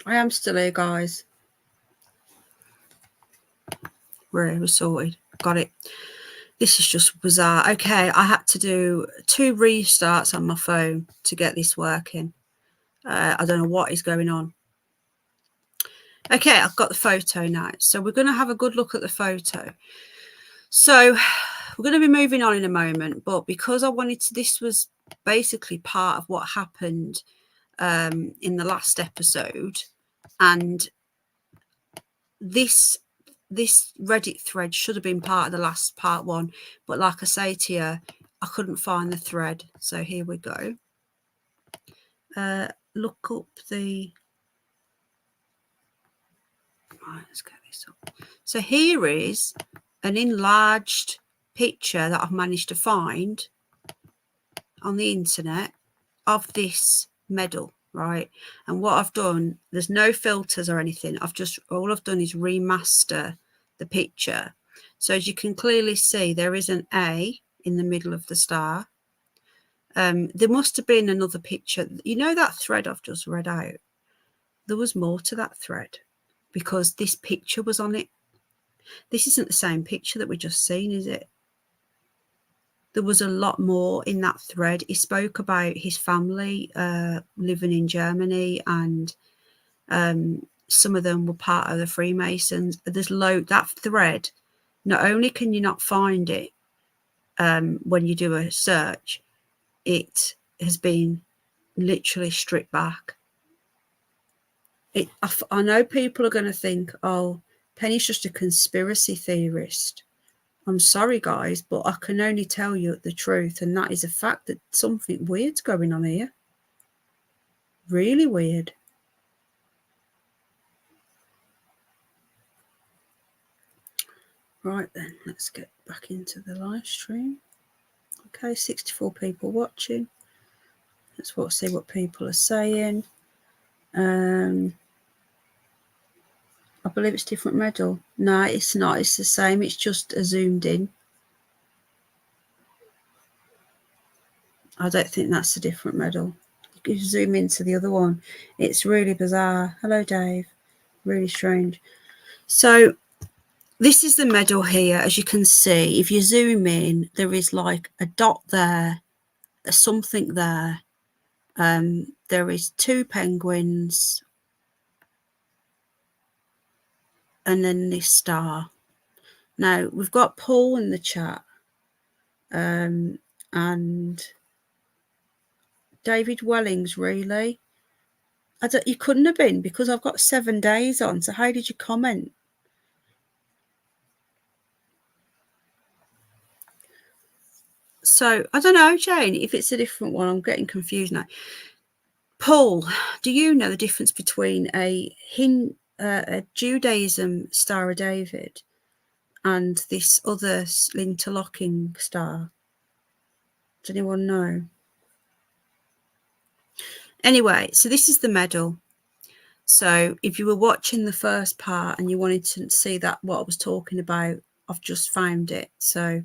I am still here, guys. We're sorted. Got it. This is just bizarre. Okay, I had to do 2 restarts on my phone to get this working. I don't know what is going on. Okay, I've got the photo now. So we're going to have a good look at the photo. So we're going to be moving on in a moment, but because I wanted to, this was basically part of what happened in the last episode, and this Reddit thread should have been part of the last part 1, but like I say to you, I couldn't find the thread. So here we go. Look up the, right, let's get this up. So here is an enlarged picture that I've managed to find on the internet of this medal, right? And what I've done, there's no filters or anything. All I've done is remaster the picture. So as you can clearly see, there is an A in the middle of the star. There must have been another picture. You know that thread I've just read out? There was more to that thread because this picture was on it. This isn't the same picture that we just seen, is it? There was a lot more in that thread. He spoke about his family living in Germany, and some of them were part of the Freemasons. There's that thread. Not only can you not find it when you do a search, it has been literally stripped back. I know people are going to think, oh, Penny's just a conspiracy theorist. I'm sorry, guys, but I can only tell you the truth, and that is a fact that something weird's going on here. Really weird. Right then, let's get back into the live stream. Okay, 64 people watching. Let's see what people are saying. I believe it's different medal. No, it's not. It's the same. It's just a zoomed in. I don't think that's a different medal. You can zoom into the other one. It's really bizarre. Hello, Dave. Really strange. So this is the medal here. As you can see, if you zoom in, there is like a dot there, something there. There is 2 penguins, and then this star. Now we've got Paul in the chat, and David Wellings. Really, you couldn't have been, because I've got 7 days on. So how did you comment? So I don't know, Jane, if it's a different one. I'm getting confused now. Paul, do you know the difference between a Judaism Star of David and this other interlocking star? Does anyone know? Anyway, so this is the medal. So if you were watching the first part and you wanted to see that what I was talking about, I've just found it. So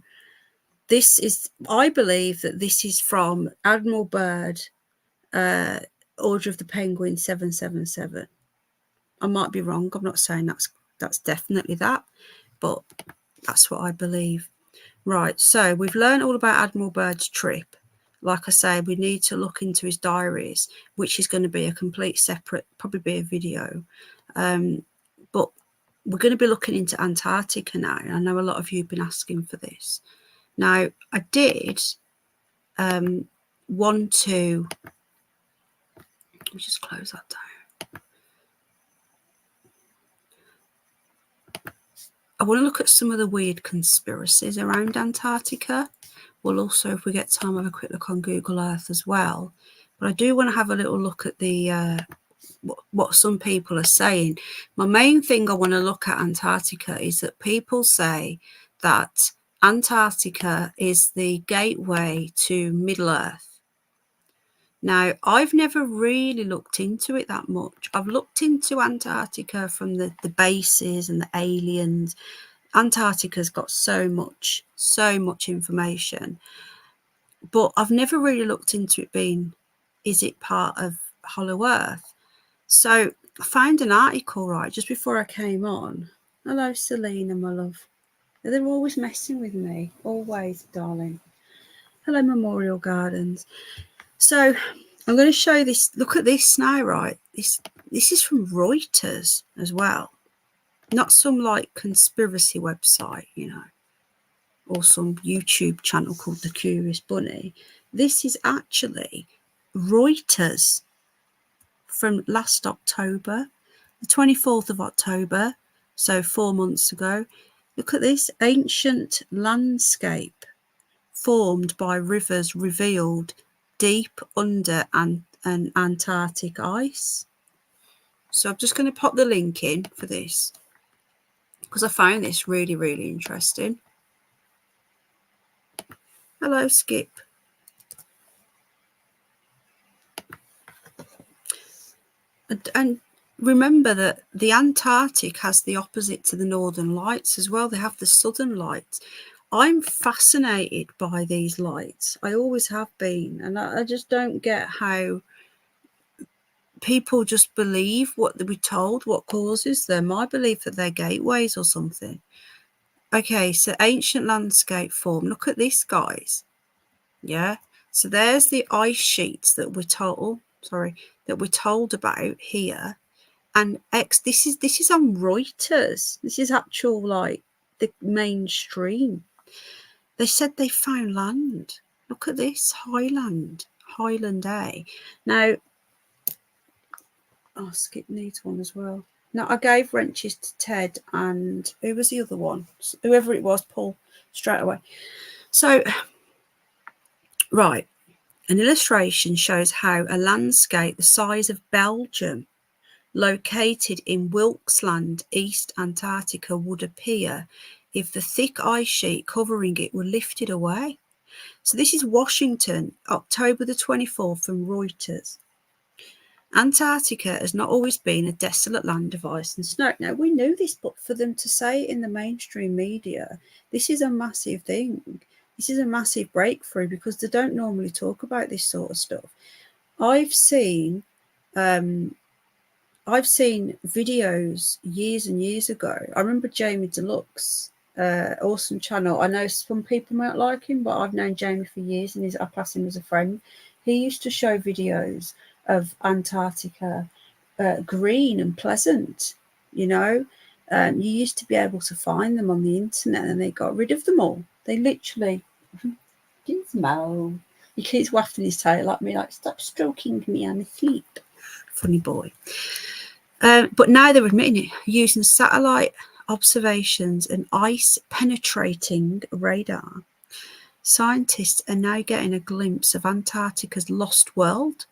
this is, I believe that this is from Admiral Byrd, Order of the Penguin 777. I might be wrong. I'm not saying that's definitely that, but that's what I believe. Right, so we've learned all about Admiral Byrd's trip. Like I say, we need to look into his diaries, which is going to be a complete separate, probably be a video. But we're going to be looking into Antarctica now. I know a lot of you have been asking for this. Now, I did want to, let me just close that down. I want to look at some of the weird conspiracies around Antarctica. We'll also, if we get time, have a quick look on Google Earth as well. But I do want to have a little look at the what some people are saying. My main thing I want to look at Antarctica is that people say that Antarctica is the gateway to Middle Earth. Now, I've never really looked into it that much. I've looked into Antarctica from the bases and the aliens. Antarctica's got so much information, but I've never really looked into it being, is it part of Hollow Earth? So I found an article, right, just before I came on. Hello, Selena, my love. They're always messing with me. Always, darling. Hello, Memorial Gardens. So I'm going to show this. Look at this now, right? This is from Reuters as well. Not some like conspiracy website, you know, or some YouTube channel called The Curious Bunny. This is actually Reuters from last October, the 24th of October, so 4 months ago. Look at this. Ancient landscape formed by rivers revealed deep under an Antarctic ice. So I'm just going to pop the link in for this because I found this really, really interesting. Hello, Skip. And remember that the Antarctic has the opposite to the Northern Lights as well. They have the Southern Lights. I'm fascinated by these lights. I always have been. And I just don't get how people just believe what we're told, what causes them. I believe that they're gateways or something. Okay, so ancient landscape form. Look at this, guys. Yeah. So there's the ice sheets that we're told, that we're told about here. And this is on Reuters. This is actual, like, the mainstream. They said they found land. Look at this, Highland A. Now, Skip needs one as well. Now, I gave wrenches to Ted and who was the other one? Whoever it was, Paul, straight away. So, right, an illustration shows how a landscape the size of Belgium, located in Wilkesland, East Antarctica, would appear if the thick ice sheet covering it were lifted away. So this is Washington, October the 24th from Reuters. Antarctica has not always been a desolate land of ice and snow. Now, we knew this, but for them to say it in the mainstream media, this is a massive thing. This is a massive breakthrough because they don't normally talk about this sort of stuff. I've seen videos years and years ago. I remember Jamie Deluxe, awesome channel. I know some people might like him, but I've known Jamie for years and I pass him as a friend. He used to show videos of Antarctica green and pleasant, you know. You used to be able to find them on the internet and they got rid of them all. They literally, Gizmo. He keeps wafting his tail at me like, stop stroking me, I'm asleep. Funny boy. But now they're admitting it, using satellite observations and ice penetrating radar. Scientists are now getting a glimpse of Antarctica's lost world.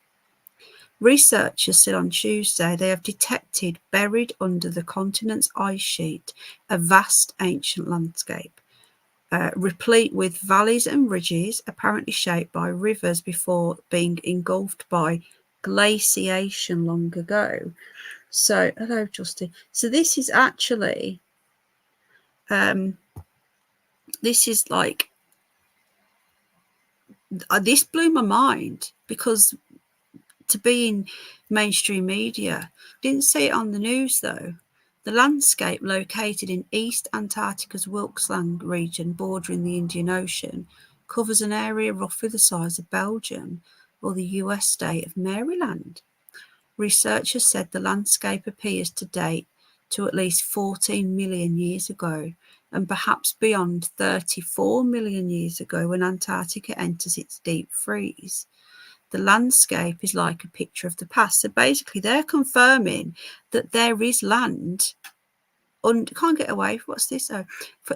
Researchers said on Tuesday they have detected, buried under the continent's ice sheet, a vast ancient landscape, replete with valleys and ridges, apparently shaped by rivers before being engulfed by glaciation long ago. So, hello, Justin. So this is actually, this is like, this blew my mind because to be in mainstream media, didn't see it on the news though. The landscape, located in East Antarctica's Wilkesland region bordering the Indian Ocean, covers an area roughly the size of Belgium or the US state of Maryland. Researchers said the landscape appears to date to at least 14 million years ago and perhaps beyond 34 million years ago when Antarctica enters its deep freeze. The landscape is like a picture of the past. So basically they're confirming that there is land. Can't get away. What's this? Oh,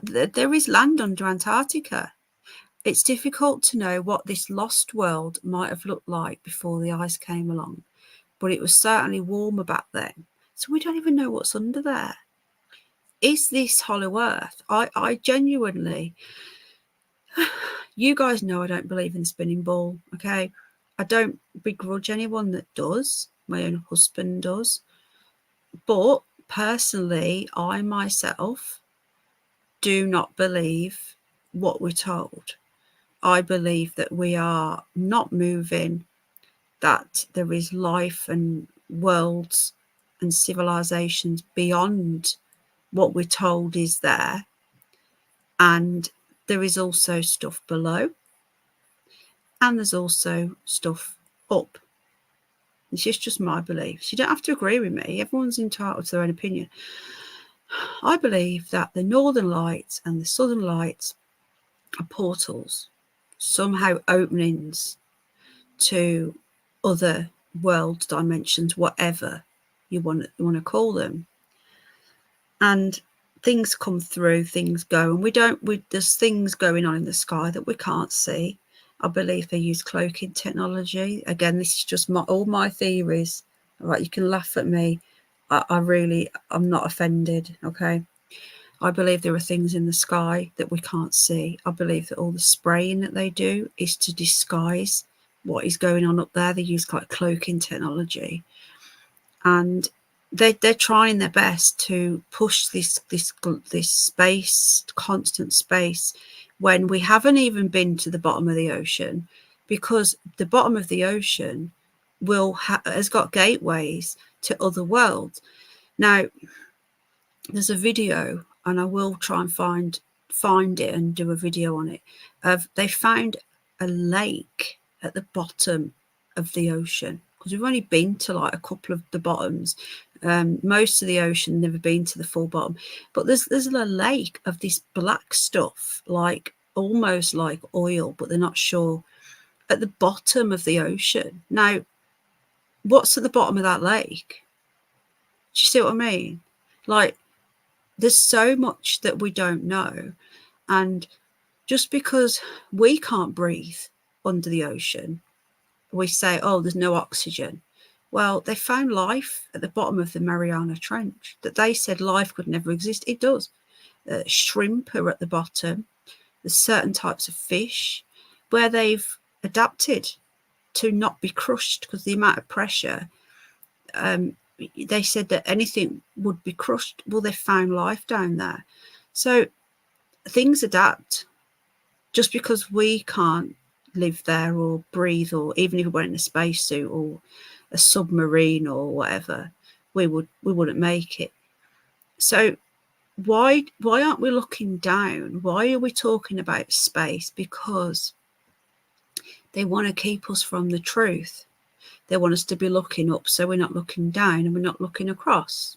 there is land under Antarctica. It's difficult to know what this lost world might have looked like before the ice came along, but it was certainly warmer back then. So we don't even know what's under there. Is this hollow earth? I genuinely, you guys know I don't believe in the spinning ball, okay? I don't begrudge anyone that does. My own husband does. But personally, I myself do not believe what we're told. I believe that we are not moving, that there is life and worlds and civilizations beyond what we're told is there. And there is also stuff below. And there's also stuff up. It's just my beliefs. You don't have to agree with me. Everyone's entitled to their own opinion. I believe that the Northern Lights and the Southern Lights are portals, somehow openings to other world dimensions, whatever you want to call them. And things come through, things go, and there's things going on in the sky that we can't see. I believe they use cloaking technology. Again, this is just all my theories. All right, you can laugh at me. I'm not offended. Okay. I believe there are things in the sky that we can't see. I believe that all the spraying that they do is to disguise what is going on up there. They use like cloaking technology, and they're trying their best to push this space, constant space, when we haven't even been to the bottom of the ocean, because the bottom of the ocean has got gateways to other worlds. Now, there's a video, and I will try and find it and do a video on it. They found a lake at the bottom of the ocean, because we've only been to like a couple of the bottoms. Most of the ocean, never been to the full bottom. But there's a lake of this black stuff, like almost like oil, but they're not sure, at the bottom of the ocean. Now, what's at the bottom of that lake? Do you see what I mean? Like, there's so much that we don't know. And just because we can't breathe under the ocean, we say, oh, there's no oxygen. Well, they found life at the bottom of the Mariana Trench that they said life could never exist. It does. Shrimp are at the bottom. There's certain types of fish where they've adapted to not be crushed because the amount of pressure. They said that anything would be crushed. Well, they found life down there. So things adapt. Just because we can't live there or breathe, or even if we went in a spacesuit or a submarine or whatever, we wouldn't make it. So why aren't we looking down? Why are we talking about space? Because they want to keep us from the truth. They want us to be looking up, so we're not looking down and we're not looking across.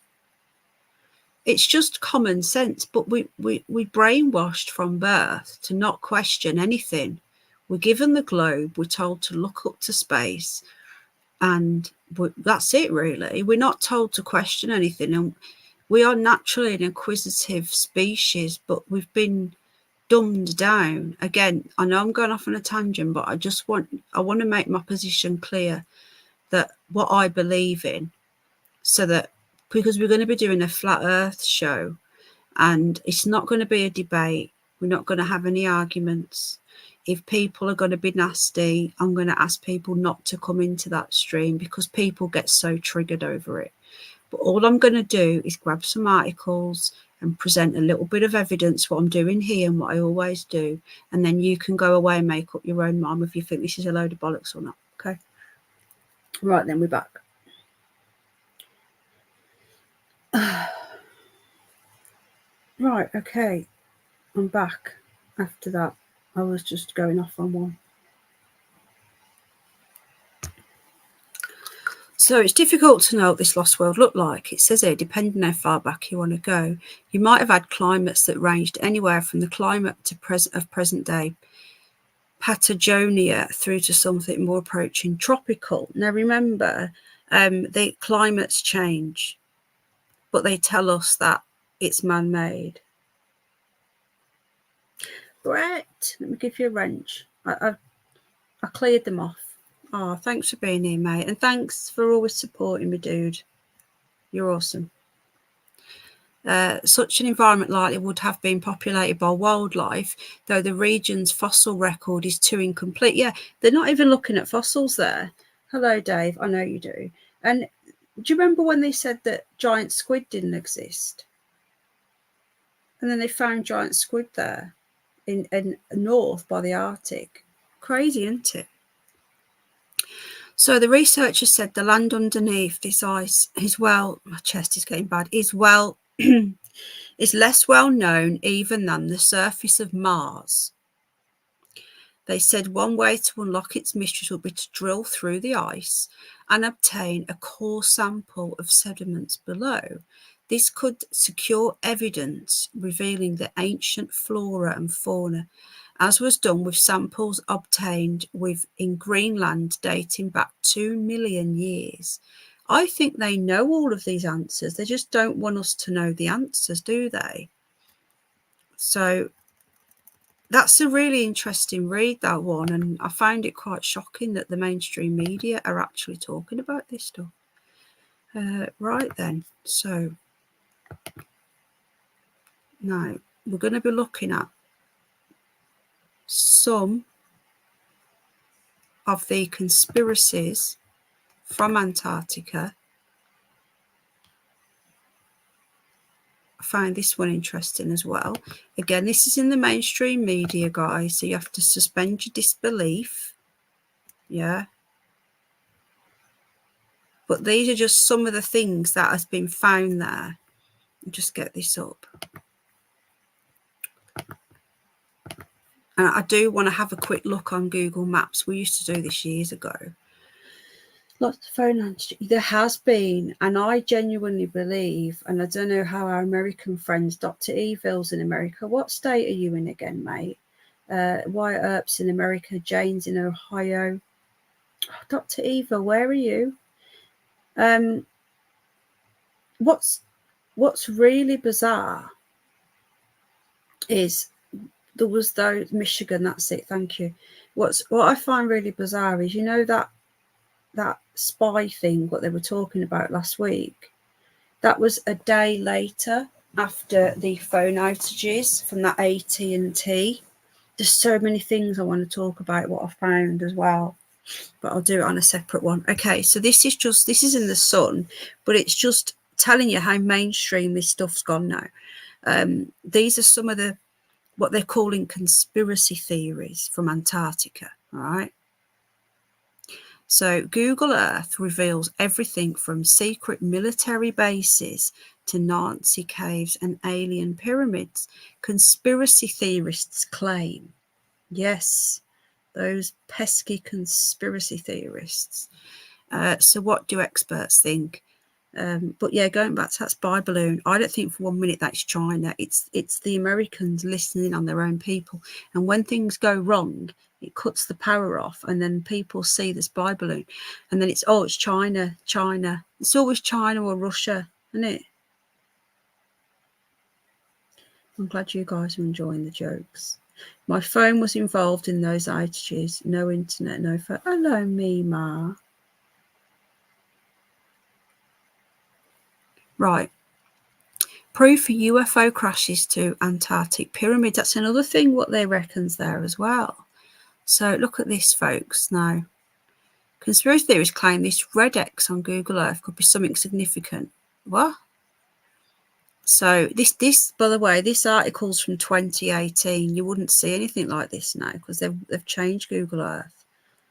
It's just common sense, but we brainwashed from birth to not question anything. We're given the globe, we're told to look up to space, and that's it really. We're not told to question anything, and we are naturally an inquisitive species, but we've been dumbed down. Again, I know I'm going off on a tangent, but I want to make my position clear, that what I believe in, so that, because we're going to be doing a flat earth show, and it's not going to be a debate. We're not going to have any arguments. If people are going to be nasty, I'm going to ask people not to come into that stream, because people get so triggered over it. But all I'm going to do is grab some articles and present a little bit of evidence, what I'm doing here and what I always do, and then you can go away and make up your own mind if you think this is a load of bollocks or not. Okay. Right, then we're back. Right, okay, I'm back after that. I was just going off on one. So it's difficult to know what this lost world looked like. It says here, depending on how far back you want to go, you might have had climates that ranged anywhere from the climate of present day Patagonia through to something more approaching tropical. Now remember, the climates change, but they tell us that it's man-made. Brett, let me give you a wrench. I cleared them off. Oh, thanks for being here, mate. And thanks for always supporting me, dude. You're awesome. Such an environment likely would have been populated by wildlife, though the region's fossil record is too incomplete. Yeah, they're not even looking at fossils there. Hello, Dave. I know you do. And do you remember when they said that giant squid didn't exist? And then they found giant squid there in north by the Arctic. Crazy, isn't it? So the researchers said the land underneath this ice is, well, my chest is getting bad, is less well known even than the surface of Mars. They said one way to unlock its mysteries would be to drill through the ice and obtain a core sample of sediments below. This could secure evidence revealing the ancient flora and fauna, as was done with samples obtained in Greenland dating back 2 million years. I think they know all of these answers. They just don't want us to know the answers, do they? So that's a really interesting read, that one, and I found it quite shocking that the mainstream media are actually talking about this stuff. Right then, so now we're going to be looking at some of the conspiracies from Antarctica. I find this one interesting as well. Again, this is in the mainstream media, guys, so you have to suspend your disbelief. Yeah. But these are just some of the things that has been found there. I'll just get this up. And I do want to have a quick look on Google Maps. We used to do this years ago. Lots of phone lines. There has been, and I genuinely believe, and I don't know how our American friends, Dr. Evil's in America. What state are you in again, mate? Wyatt Earp's in America. Jane's in Ohio. Oh, Dr. Evil, where are you? What's really bizarre is there was those Michigan. That's it. Thank you. What I find really bizarre is, you know, that spy thing, what they were talking about last week, that was a day later after the phone outages from that AT&T. There's so many things I want to talk about, what I found as well, but I'll do it on a separate one. Okay, so this is in the Sun, but it's just telling you how mainstream this stuff's gone now. These are some of what they're calling conspiracy theories from Antarctica, all right? So Google Earth reveals everything from secret military bases to Nazi caves and alien pyramids. Conspiracy theorists claim. Yes, those pesky conspiracy theorists. So what do experts think? But yeah, going back to that spy balloon, I don't think for 1 minute that's China. It's the Americans listening on their own people. And when things go wrong, it cuts the power off, and then people see the spy balloon, and then it's China. It's always China or Russia, isn't it? I'm glad you guys are enjoying the jokes. My phone was involved in those outages. No internet, no phone. Hello, Mima. Right. Proof of UFO crashes to Antarctic pyramids. That's another thing what they reckon's there as well. So look at this, folks. Now, conspiracy theorists claim this red X on Google Earth could be something significant. What? So this, by the way, this article's from 2018. You wouldn't see anything like this now because they've changed Google Earth.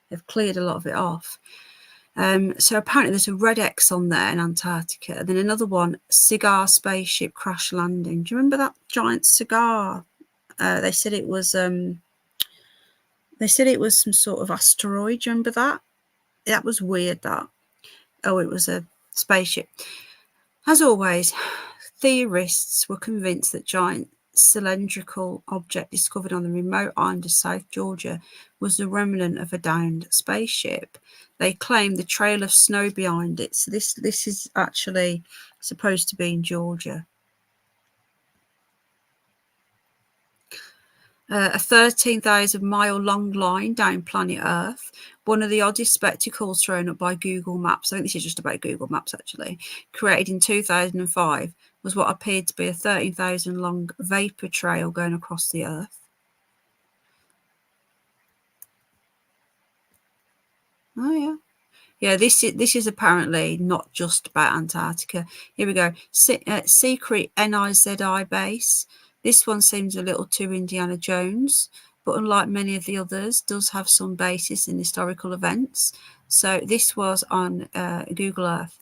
They've cleared a lot of it off. So apparently there's a red X on there in Antarctica. And then another one, cigar spaceship crash landing. Do you remember that giant cigar? They said it was some sort of asteroid. Do you remember that? That was weird, that. Oh, it was a spaceship. As always, theorists were convinced that giant cylindrical object discovered on the remote island of South Georgia was the remnant of a downed spaceship. They claim the trail of snow behind it. So this is actually supposed to be in Georgia. A 13,000-mile long line down planet Earth. One of the oddest spectacles thrown up by Google Maps, I think this is just about Google Maps actually, created in 2005, was what appeared to be a 13,000 long vapor trail going across the Earth. Oh yeah. Yeah, this is apparently not just about Antarctica. Here we go. Secret NIZI base. This one seems a little too Indiana Jones, but unlike many of the others, does have some basis in historical events. So this was on Google Earth,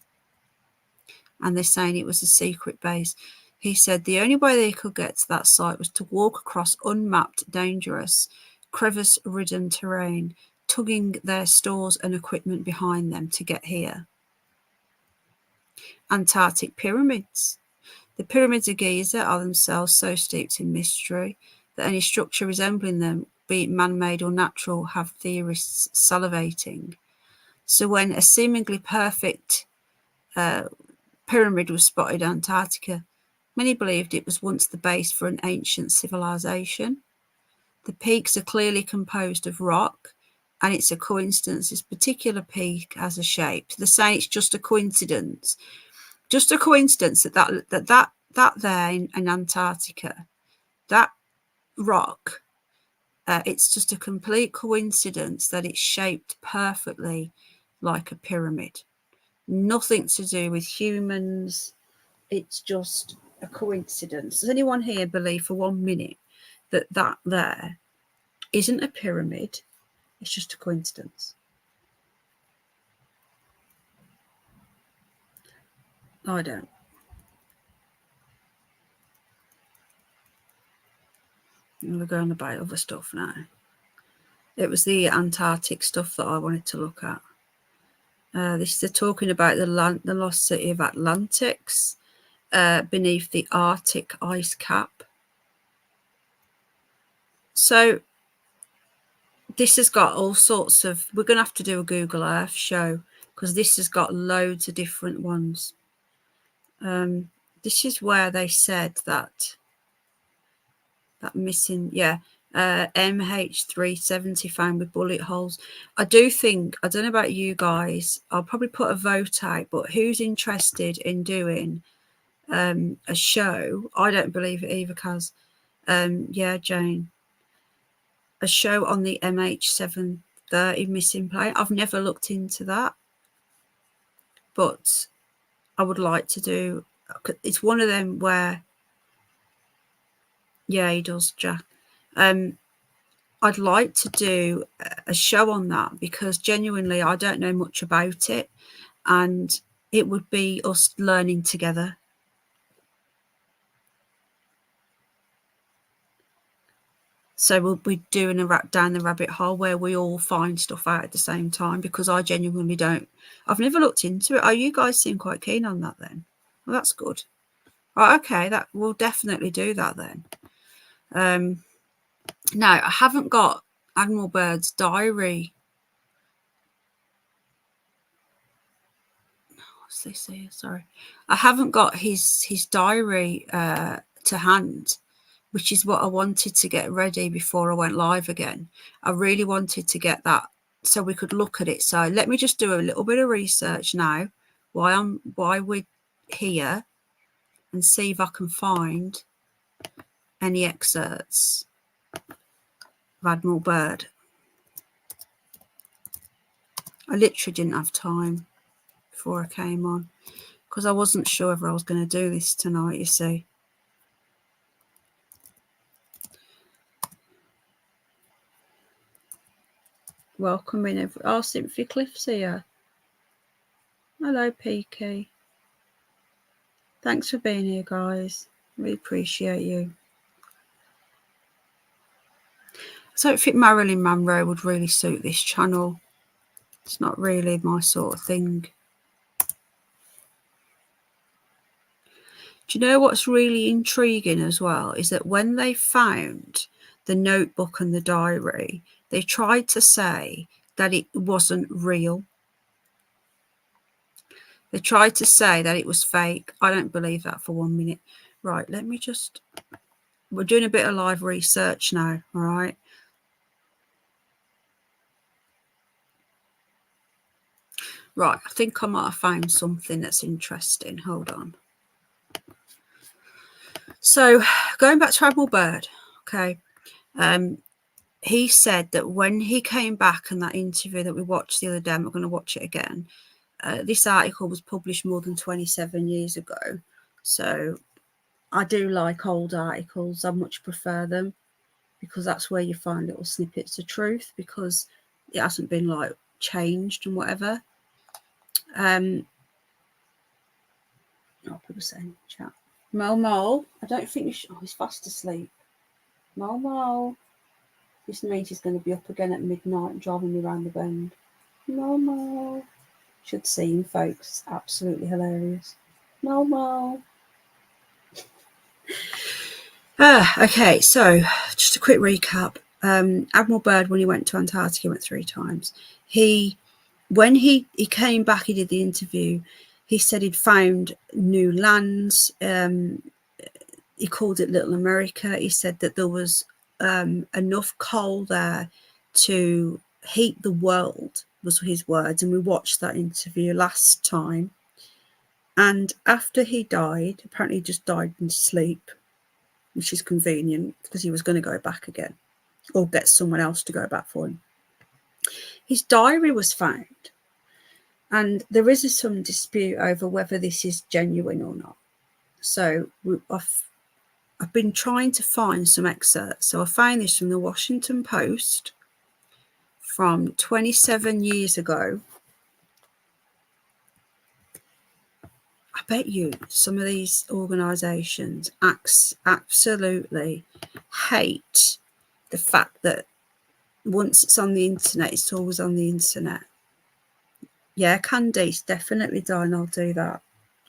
and they're saying it was a secret base. He said the only way they could get to that site was to walk across unmapped, dangerous, crevice-ridden terrain, tugging their stores and equipment behind them to get here. Antarctic pyramids. The pyramids of Giza are themselves so steeped in mystery that any structure resembling them, be it man-made or natural, have theorists salivating. So when a seemingly perfect pyramid was spotted in Antarctica, many believed it was once the base for an ancient civilization. The peaks are clearly composed of rock, and it's a coincidence this particular peak has a shape. They're saying it's just a coincidence. Just a coincidence that there in Antarctica, that rock, it's just a complete coincidence that it's shaped perfectly like a pyramid. Nothing to do with humans. It's just a coincidence. Does anyone here believe for 1 minute that there isn't a pyramid? It's just a coincidence. I don't. We're going about other stuff now. It was the Antarctic stuff that I wanted to look at. This is talking about the lost city of Atlantis beneath the Arctic ice cap. So this has got all sorts of, we're going to have to do a Google Earth show because this has got loads of different ones. This is where they said that missing, MH370 found with bullet holes. I do think, I don't know about you guys, I'll probably put a vote out, but who's interested in doing a show? I don't believe it either, Kaz. Jane. A show on the MH730 missing plane. I've never looked into that, but I would like to do. It's one of them where, yeah, he does, Jack. I'd like to do a show on that because genuinely I don't know much about it, and it would be us learning together. So we'll be doing a down the rabbit hole where we all find stuff out at the same time, because I genuinely don't. I've never looked into it. Oh, you guys seem quite keen on that then. Well, that's good. Right, okay, that we'll definitely do that then. Now, I haven't got Admiral Byrd's diary. What's this here? Sorry. I haven't got his diary to hand, which is what I wanted to get ready before I went live again. I really wanted to get that so we could look at it. So let me just do a little bit of research now why we're here, and see if I can find any excerpts of Admiral Byrd. I literally didn't have time before I came on because I wasn't sure if I was going to do this tonight, you see. Welcome in, Sympathy Cliff's here. Hello, Peaky. Thanks for being here, guys. Really appreciate you. I don't think Marilyn Monroe would really suit this channel. It's not really my sort of thing. Do you know what's really intriguing as well is that when they found the notebook and the diary, they tried to say that it wasn't real. They tried to say that it was fake. I don't believe that for 1 minute. Right, let me just... We're doing a bit of live research now, all right? Right, I think I might have found something that's interesting. Hold on. So, going back to Admiral Byrd, okay, he said that when he came back in that interview that we watched the other day, I'm not going to watch it again, this article was published more than 27 years ago. So I do like old articles. I much prefer them because that's where you find little snippets of truth, because it hasn't been like changed and whatever. Oh, people saying chat. Mo, I don't think you should. Oh, he's fast asleep. Mo. This means he's going to be up again at midnight driving me around the bend. Mo. Should see him, folks. Absolutely hilarious. Mo. Okay, so just a quick recap. Admiral Byrd, when he went to Antarctica, he went 3 times. When he came back, he did the interview. He said he'd found new lands. He called it Little America. He said that there was enough coal there to heat the world, was his words. And we watched that interview last time. And after he died, apparently he just died in sleep, which is convenient because he was going to go back again or get someone else to go back for him. His diary was found, and there is some dispute over whether this is genuine or not. So I've been trying to find some excerpts. So I found this from the Washington Post from 27 years ago. I bet you some of these organisations absolutely hate the fact that once it's on the internet, it's always on the internet. Yeah, Candice, definitely, darling, I'll do that.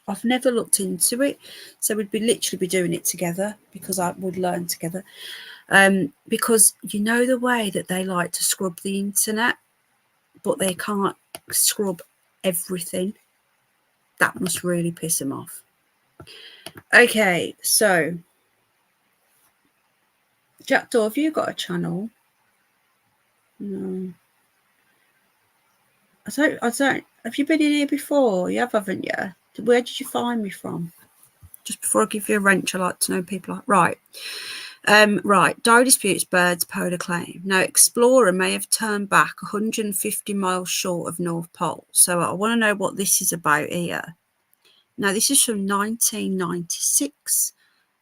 I've never looked into it, so we'd literally be doing it together, because I would learn together. Because you know the way that they like to scrub the internet, but they can't scrub everything. That must really piss them off. Okay, so Jackdaw, have you got a channel? No. I don't. Have you been in here before? You have, haven't you? Where did you find me from? Just before I give you a wrench, I like to know people. Right. Diary disputes Byrd's polar claim. Now, Explorer may have turned back 150 miles short of North Pole. So I want to know what this is about here. Now, this is from 1996.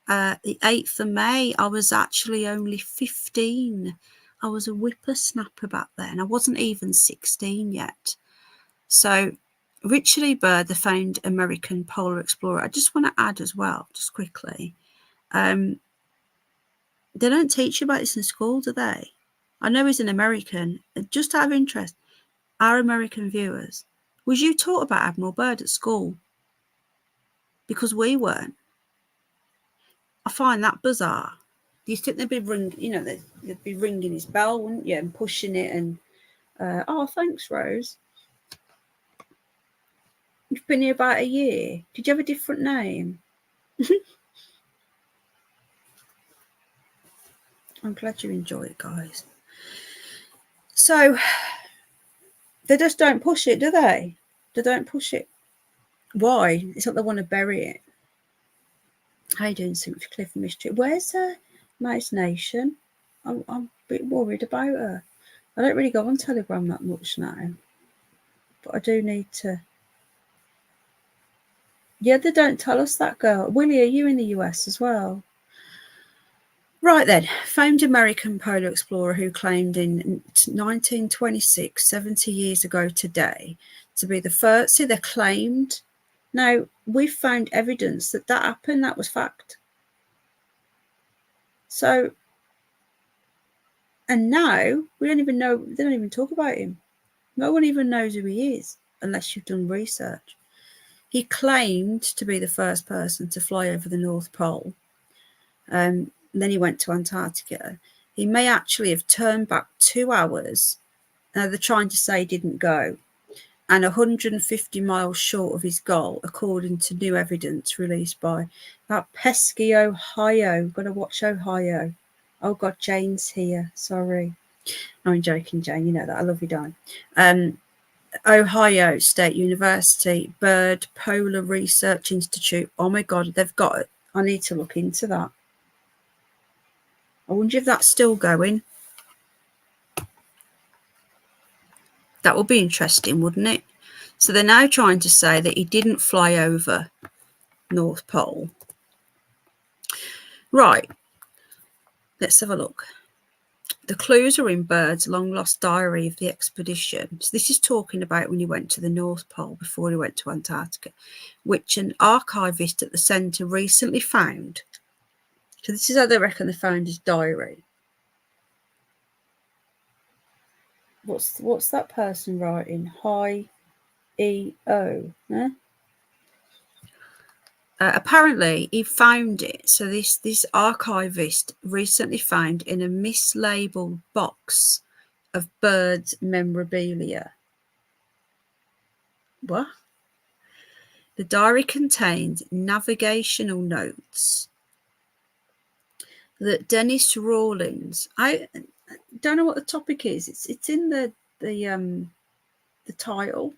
The 8th of May, I was actually only 15. I was a whippersnapper back then. I wasn't even 16 yet. So Richard E. Byrd, the famed American polar explorer. I just want to add as well, just quickly, they don't teach you about this in school, do they? I know he's an American. Just out of interest, our American viewers, was you taught about Admiral Byrd at school? Because we weren't. I find that bizarre. You think they'd be they'd be ringing his bell, wouldn't you, and pushing it and oh, thanks, Rose. You've been here about a year. Did you have a different name? I'm glad you enjoy it, guys. So they just don't push it, do they? They don't push it. Why? It's like they want to bury it. How you doing, Sympathy Cliff and Mystery? Where's Mouse Nation? I'm a bit worried about her. I don't really go on Telegram that much now, but I do need to. Yeah, they don't tell us that, girl. Willie, are you in the US as well? Right then, famed American polar explorer who claimed in 1926, 70 years ago today, to be the first. See, they claimed. Now, we've found evidence that happened. That was fact. So, and now we don't even know. They don't even talk about him. No one even knows who he is unless you've done research. He claimed to be the first person to fly over the North Pole. Then he went to Antarctica. He may actually have turned back 2 hours. Now they're trying to say he didn't go. And 150 miles short of his goal, according to new evidence released by that pesky Ohio. Got to watch Ohio. Oh, God, Jane's here. Sorry. No, I'm joking, Jane. You know that. I love you, darling. Ohio State University, Byrd Polar Research Institute. Oh, my God, they've got it. I need to look into that. I wonder if that's still going. That would be interesting, wouldn't it? So they're now trying to say that he didn't fly over North Pole. Right. Let's have a look. The clues are in Byrd's long-lost diary of the expedition. So this is talking about when he went to the North Pole before he went to Antarctica, which an archivist at the centre recently found. So this is how they reckon they found his diary. What's that person writing? Hi, E-O. Huh? Apparently, he found it. So this archivist recently found in a mislabeled box of Byrd's memorabilia. What? The diary contained navigational notes that Dennis Rawlins. I don't know what the topic is. It's in the title.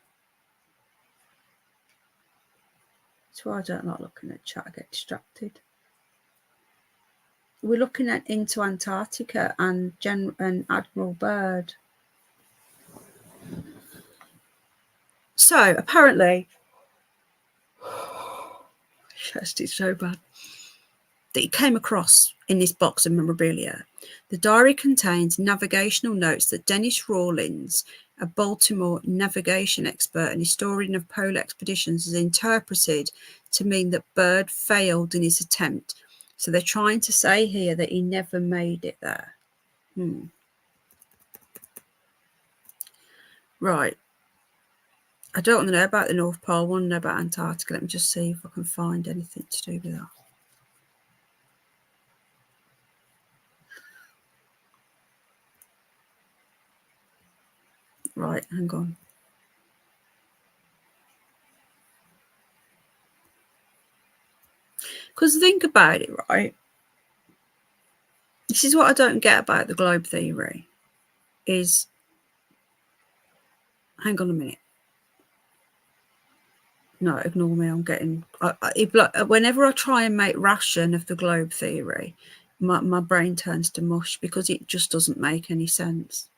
That's why I don't like looking at chat. I get distracted. We're looking at Into Antarctica and Admiral Byrd. So apparently, chest is so bad, that he came across in this box of memorabilia. The diary contains navigational notes that Dennis Rawlins, a Baltimore navigation expert and historian of polar expeditions, has interpreted to mean that Byrd failed in his attempt. So they're trying to say here that he never made it there. Right. I don't want to know about the North Pole. I want to know about Antarctica. Let me just see if I can find anything to do with that. Right, hang on. Because think about it, right? This is what I don't get about the globe theory is, hang on a minute. No, ignore me. I'm getting, whenever I try and make ration of the globe theory, my brain turns to mush because it just doesn't make any sense.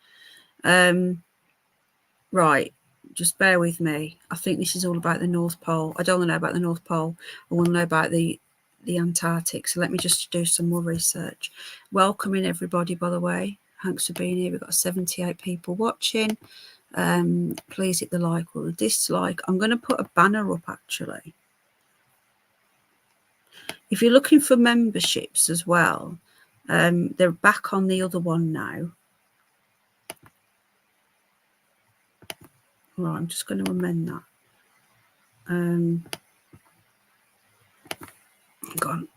Right, just bear with me. I think this is all about the North Pole. I don't want to know about the North Pole. I want to know about the Antarctic. So let me just do some more research. Welcoming everybody, by the way. Thanks for being here. We've got 78 people watching. Please hit the like or the dislike. I'm going to put a banner up actually. If you're looking for memberships as well, they're back on the other one now. Right, I'm just going to amend that. Hang on.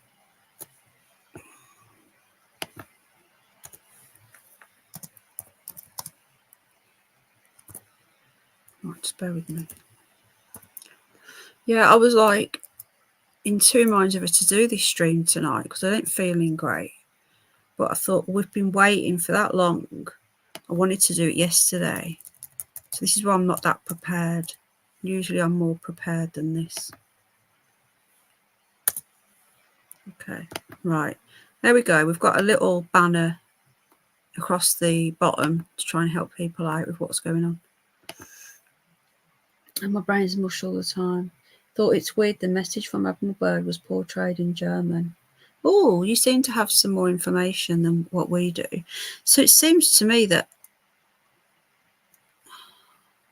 Right, just bear with me. Yeah, I was like in two minds of it to do this stream tonight because I ain't feeling great. But I thought we've been waiting for that long. I wanted to do it yesterday. So this is why I'm not that prepared. Usually I'm more prepared than this. Okay, right. There we go. We've got a little banner across the bottom to try and help people out with what's going on. And my brain's mush all the time. Thought it's weird the message from Admiral Byrd was portrayed in German. Oh, you seem to have some more information than what we do. So it seems to me that...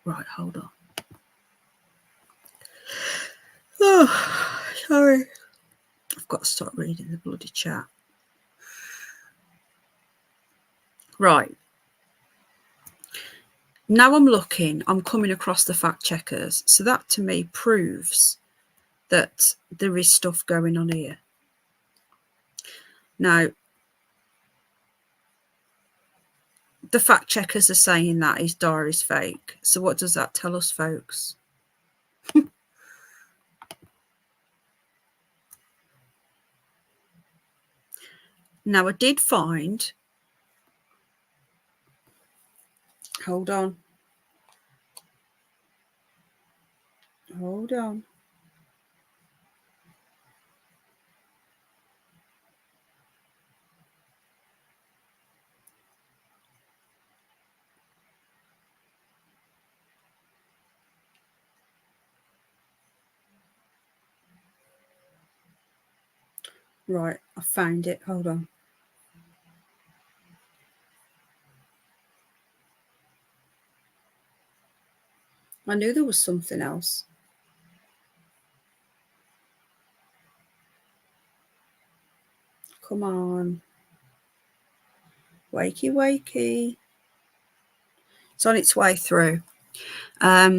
Right, hold on. Oh, sorry. I've got to start reading the bloody chat. Right. Now I'm looking, I'm coming across the fact checkers. So that to me proves that there is stuff going on here. Now, the fact checkers are saying that his diary's fake. So what does that tell us, folks? Now, I did find... Hold on. Hold on. Right, I found it. Hold on. I knew there was something else. Come on. Wakey, wakey. It's on its way through. Let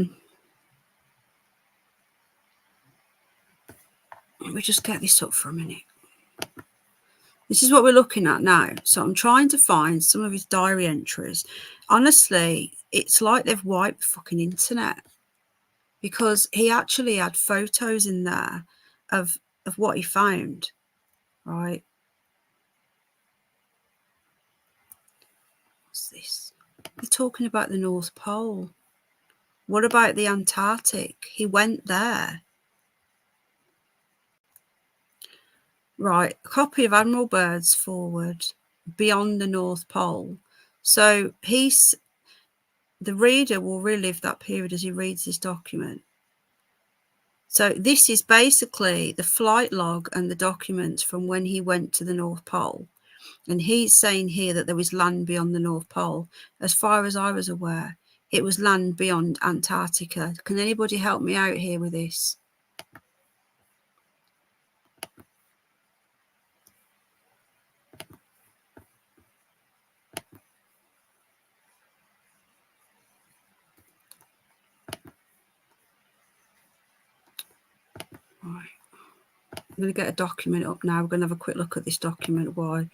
me just get this up for a minute. This is what we're looking at now. So I'm trying to find some of his diary entries. Honestly, it's like they've wiped the fucking internet, because he actually had photos in there of what he found, right? What's this? They're talking about the North Pole. What about the Antarctic? He went there. Right, a copy of Admiral Byrd's foreword, Beyond the North Pole. So the reader will relive that period as he reads this document. So this is basically the flight log and the documents from when he went to the North Pole. And he's saying here that there was land beyond the North Pole. As far as I was aware, it was land beyond Antarctica. Can anybody help me out here with this? Right. I'm going to get a document up now. We're going to have a quick look at this document. Why?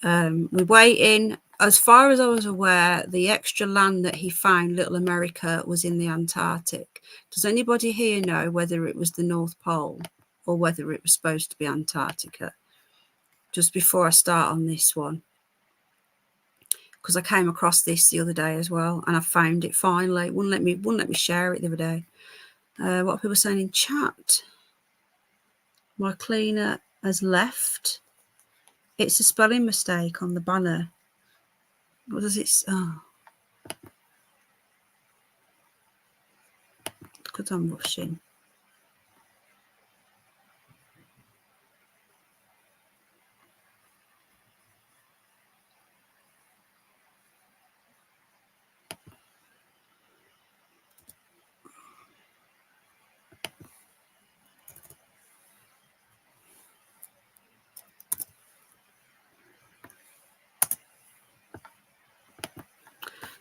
We're waiting. As far as I was aware, the extra land that he found, Little America, was in the Antarctic. Does anybody here know whether it was the North Pole or whether it was supposed to be Antarctica? Just before I start on this one, because I came across this the other day as well, and I found it finally. Wouldn't let me share it the other day. What are people saying in chat? My cleaner has left. It's a spelling mistake on the banner. What does it? Oh, because I'm rushing.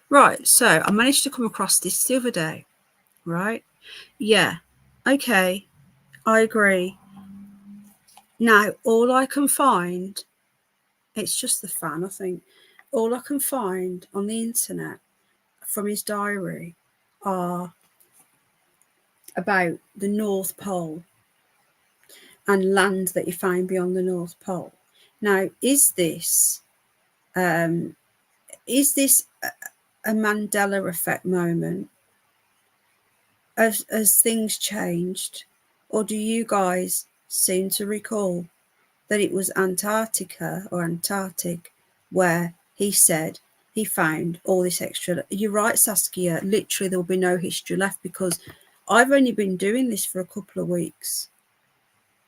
Right, so I managed to come across this the other day, right? Yeah, okay, I agree. Now, all I can find, it's just the fan, I think. All I can find on the internet from his diary are about the North Pole and land that you find beyond the North Pole. Now, is this a Mandela effect moment? As things changed, or do you guys seem to recall that it was Antarctica or Antarctic where he said he found all this extra? You're right, Saskia, literally there will be no history left, because I've only been doing this for a couple of weeks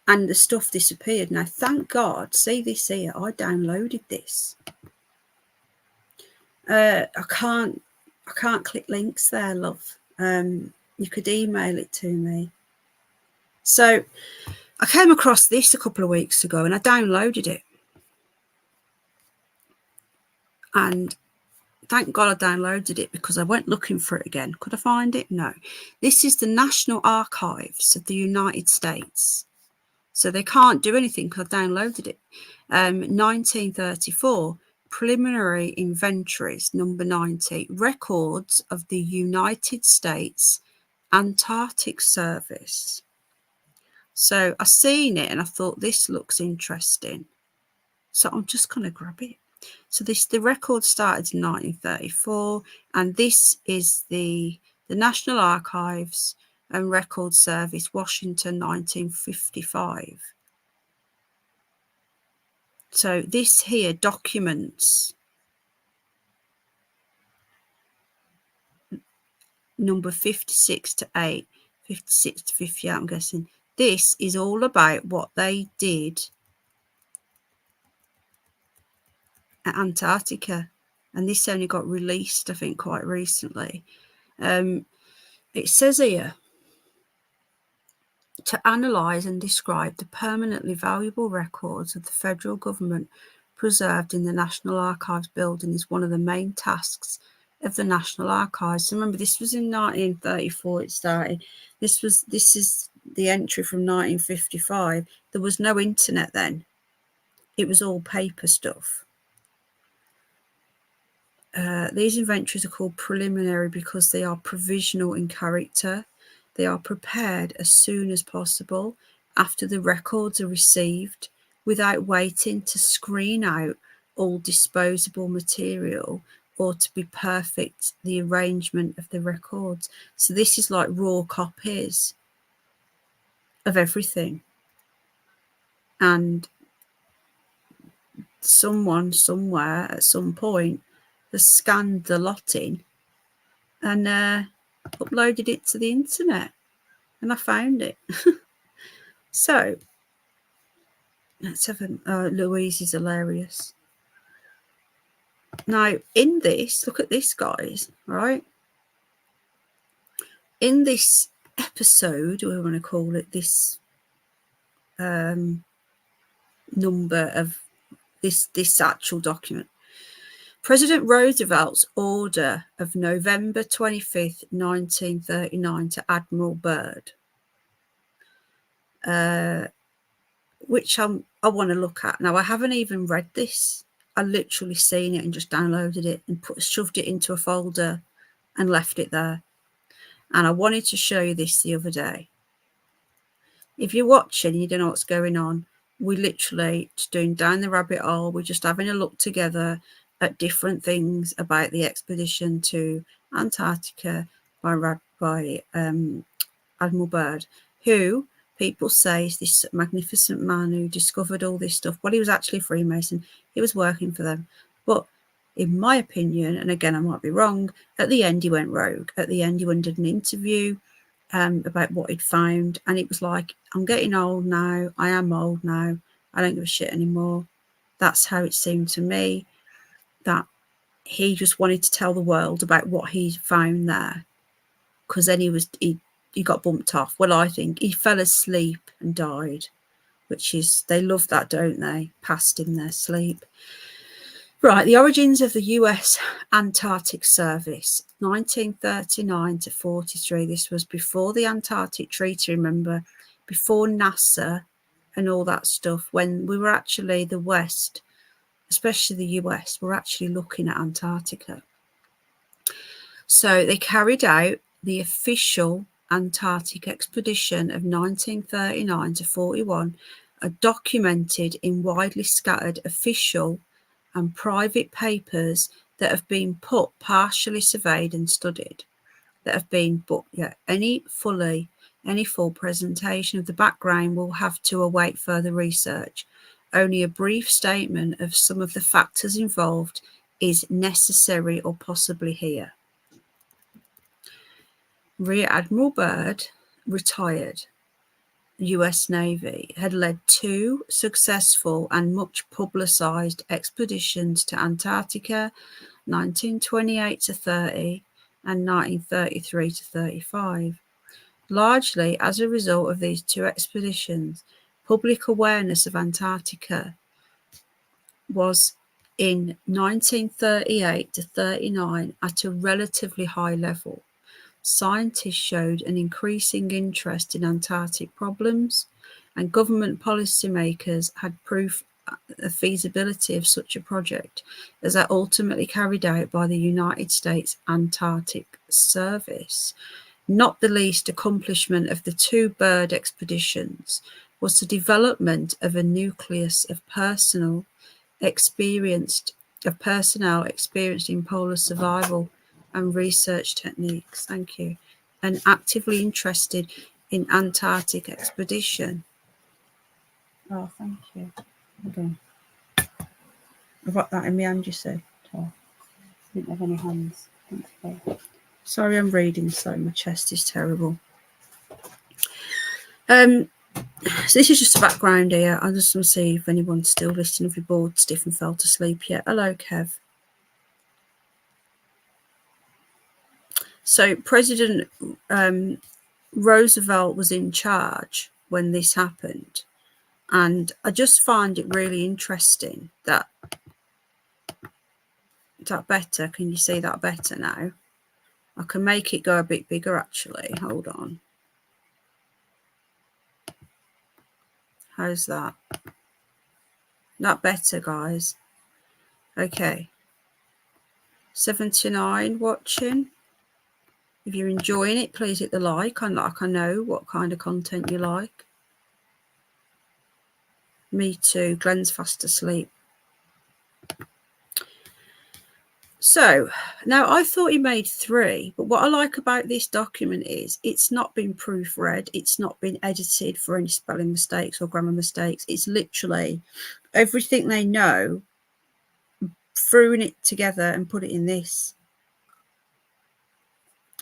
and the stuff disappeared. Now, thank God, see this here, I downloaded this. I can't click links there, love. You could email it to me. So I came across this a couple of weeks ago and I downloaded it. And thank God I downloaded it, because I went looking for it again. Could I find it? No. This is the National Archives of the United States. So they can't do anything because I downloaded it. 1934, Preliminary Inventories, number 90, Records of the United States Antarctic Service. So I seen it and I thought this looks interesting. So I'm just going to grab it. So the record started in 1934, and this is the National Archives and Record Service, Washington, 1955. So this here documents number 56 to 8, 56 to 58, I'm guessing. This is all about what they did at Antarctica, and this only got released, I think, quite recently. It says here, to analyse and describe the permanently valuable records of the federal government preserved in the National Archives building is one of the main tasks of the National Archives. So remember, this was in 1934 it started. This is the entry from 1955. There was no internet then. It was all paper stuff. These inventories are called preliminary because they are provisional in character. They are prepared as soon as possible after the records are received, without waiting to screen out all disposable material or to be perfect the arrangement of the records. So this is like raw copies of everything. And someone somewhere at some point has scanned the lot in and uploaded it to the internet, and I found it. So let's have Louise is hilarious. Now in this, look at this, guys, right? In this episode, we want to call it, this number of this actual document, President Roosevelt's order of November 25th, 1939 to Admiral Byrd, which I want to look at. Now, I haven't even read this. I literally seen it and just downloaded it and shoved it into a folder and left it there. And I wanted to show you this the other day. If you're watching and you don't know what's going on, we literally just doing down the rabbit hole. We're just having a look together at different things about the expedition to Antarctica by Admiral Byrd, who people say is this magnificent man who discovered all this stuff. Well, he was actually a Freemason. He was working for them. But in my opinion, and again, I might be wrong, at the end he went rogue. At the end he went and did an interview about what he'd found. And it was like, I'm getting old now. I am old now. I don't give a shit anymore. That's how it seemed to me, that he just wanted to tell the world about what he found there. Because then he got bumped off. Well, I think he fell asleep and died, which is, they love that, don't they? Passed in their sleep. Right, the origins of the US Antarctic Service, 1939 to 43. This was before the Antarctic Treaty, remember, before NASA and all that stuff, when we were actually, the West, especially the US, were actually looking at Antarctica. So they carried out the official Antarctic expedition of 1939 to 41, are documented in widely scattered official and private papers that have been partially surveyed and studied, that have been, but yeah, any full presentation of the background will have to await further research. Only a brief statement of some of the factors involved is necessary or possibly here. Rear Admiral Byrd, retired, US Navy, had led 2 successful and much publicised expeditions to Antarctica, 1928 to 30 and 1933 to 35. Largely as a result of these 2 expeditions, public awareness of Antarctica was in 1938 to 39 at a relatively high level. Scientists showed an increasing interest in Antarctic problems, and government policymakers had proof of the feasibility of such a project, as that ultimately carried out by the United States Antarctic Service. Not the least accomplishment of the 2 Byrd expeditions was the development of a nucleus of personnel experienced in polar survival and research techniques, thank you, and actively interested in Antarctic expedition. Oh, thank you. Hold on. I've got that in my hand, you see. Oh, I didn't have any hands. Sorry, I'm reading, so my chest is terrible. So this is just a background here. I just want to see if anyone's still listening, if you're bored, stiff and fell asleep yet. Hello, Kev. So President Roosevelt was in charge when this happened. And I just find it really interesting that better. Can you see that better now? I can make it go a bit bigger, actually. Hold on. How's that? That better, guys? Okay. 79 watching. If you're enjoying it, please hit the like. I know what kind of content you like. Me too. Glenn's fast asleep. So now I thought he made 3, but what I like about this document is it's not been proofread. It's not been edited for any spelling mistakes or grammar mistakes. It's literally everything they know, threw it together and put it in this.